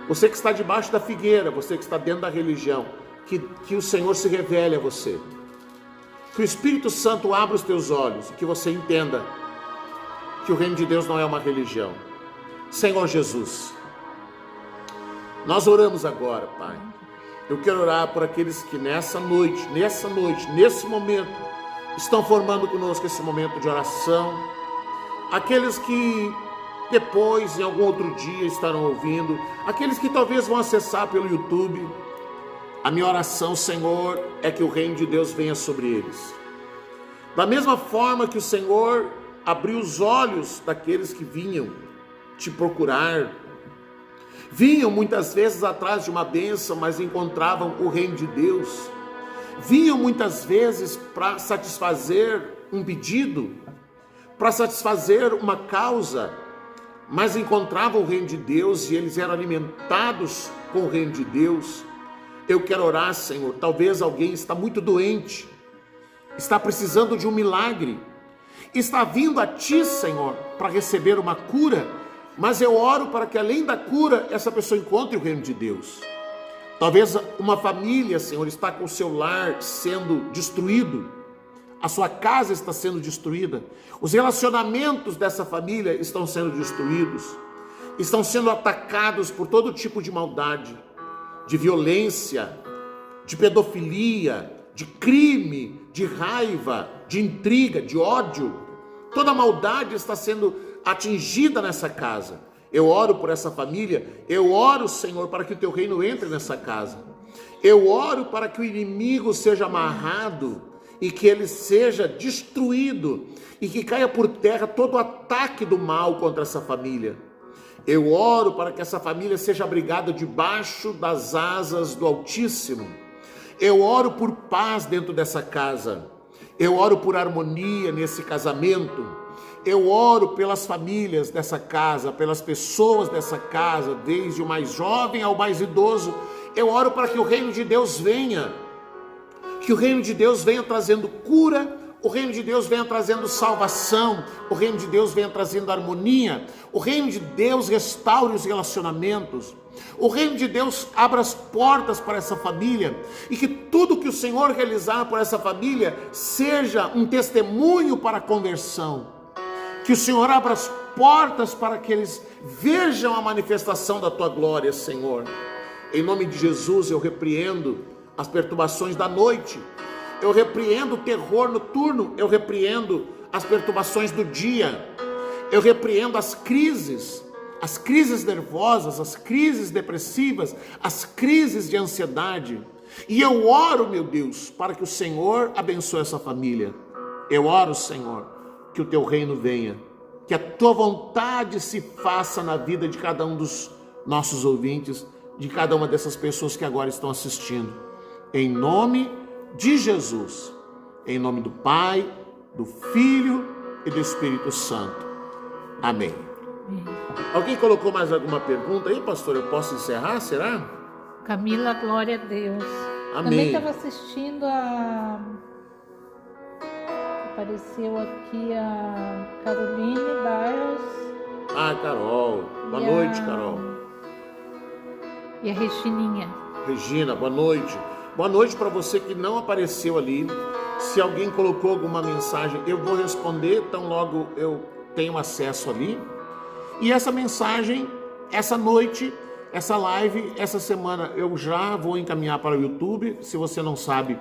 Você que está debaixo da figueira, você que está dentro da religião, que o Senhor se revele a você. Que o Espírito Santo abra os teus olhos e que você entenda que o reino de Deus não é uma religião. Senhor Jesus, nós oramos agora, Pai. Eu quero orar por aqueles que nessa noite, nesse momento, estão formando conosco esse momento de oração. Aqueles que depois, em algum outro dia, estarão ouvindo. Aqueles que talvez vão acessar pelo YouTube. A minha oração, Senhor, é que o reino de Deus venha sobre eles. Da mesma forma que o Senhor abriu os olhos daqueles que vinham te procurar, vinham muitas vezes atrás de uma bênção, mas encontravam o reino de Deus. Vinham muitas vezes para satisfazer um pedido, para satisfazer uma causa, mas encontravam o reino de Deus e eles eram alimentados com o reino de Deus. Eu quero orar, Senhor. Talvez alguém está muito doente, está precisando de um milagre, está vindo a Ti, Senhor, para receber uma cura, mas eu oro para que além da cura, essa pessoa encontre o reino de Deus. Talvez uma família, Senhor, está com o seu lar sendo destruído, a sua casa está sendo destruída, os relacionamentos dessa família estão sendo destruídos, estão sendo atacados por todo tipo de maldade, de violência, de pedofilia, de crime, de raiva, de intriga, de ódio. Toda maldade está sendo atingida nessa casa. Eu oro por essa família, eu oro, Senhor, para que o teu reino entre nessa casa. Eu oro para que o inimigo seja amarrado e que ele seja destruído e que caia por terra todo o ataque do mal contra essa família. Eu oro para que essa família seja abrigada debaixo das asas do Altíssimo. Eu oro por paz dentro dessa casa. Eu oro por harmonia nesse casamento. Eu oro pelas famílias dessa casa, pelas pessoas dessa casa, desde o mais jovem ao mais idoso. Eu oro para que o reino de Deus venha. Que o reino de Deus venha trazendo cura, o reino de Deus venha trazendo salvação, o reino de Deus venha trazendo harmonia, o reino de Deus restaure os relacionamentos, o reino de Deus abra as portas para essa família e que tudo que o Senhor realizar por essa família seja um testemunho para a conversão. Que o Senhor abra as portas para que eles vejam a manifestação da Tua glória, Senhor. Em nome de Jesus eu repreendo as perturbações da noite, eu repreendo o terror noturno, eu repreendo as perturbações do dia, eu repreendo as crises nervosas, as crises depressivas, as crises de ansiedade. E eu oro, meu Deus, para que o Senhor abençoe essa família. Eu oro, Senhor, que o teu reino venha, que a tua vontade se faça na vida de cada um dos nossos ouvintes, de cada uma dessas pessoas que agora estão assistindo. Em nome de Jesus, em nome do Pai, do Filho e do Espírito Santo. Amém. Alguém colocou mais alguma pergunta aí, pastor? Eu posso encerrar, será? Camila, glória a Deus. Amém. Também estava assistindo apareceu aqui a Caroline Barros. Ah, Carol. Boa noite, Carol. E a Regininha. Regina, boa noite. Boa noite para você que não apareceu ali. Se alguém colocou alguma mensagem, eu vou responder, tão logo eu tenho acesso ali. E essa mensagem, essa noite, essa live, essa semana, eu já vou encaminhar para o YouTube. Se você não sabe,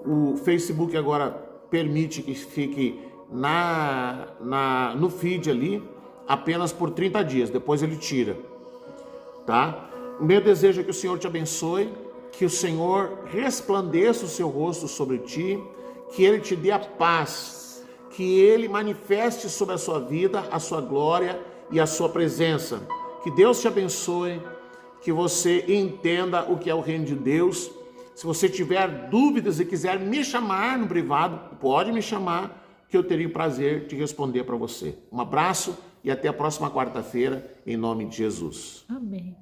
o Facebook agora permite que fique no feed ali apenas por 30 dias, depois ele tira, tá? O meu desejo é que o Senhor te abençoe, que o Senhor resplandeça o seu rosto sobre ti, que Ele te dê a paz, que Ele manifeste sobre a sua vida a sua glória e a sua presença. Que Deus te abençoe que você entenda o que é o reino de Deus. Se você tiver dúvidas e quiser me chamar no privado, pode me chamar, que eu teria o prazer de responder para você. Um abraço e até a próxima quarta-feira, em nome de Jesus. Amém.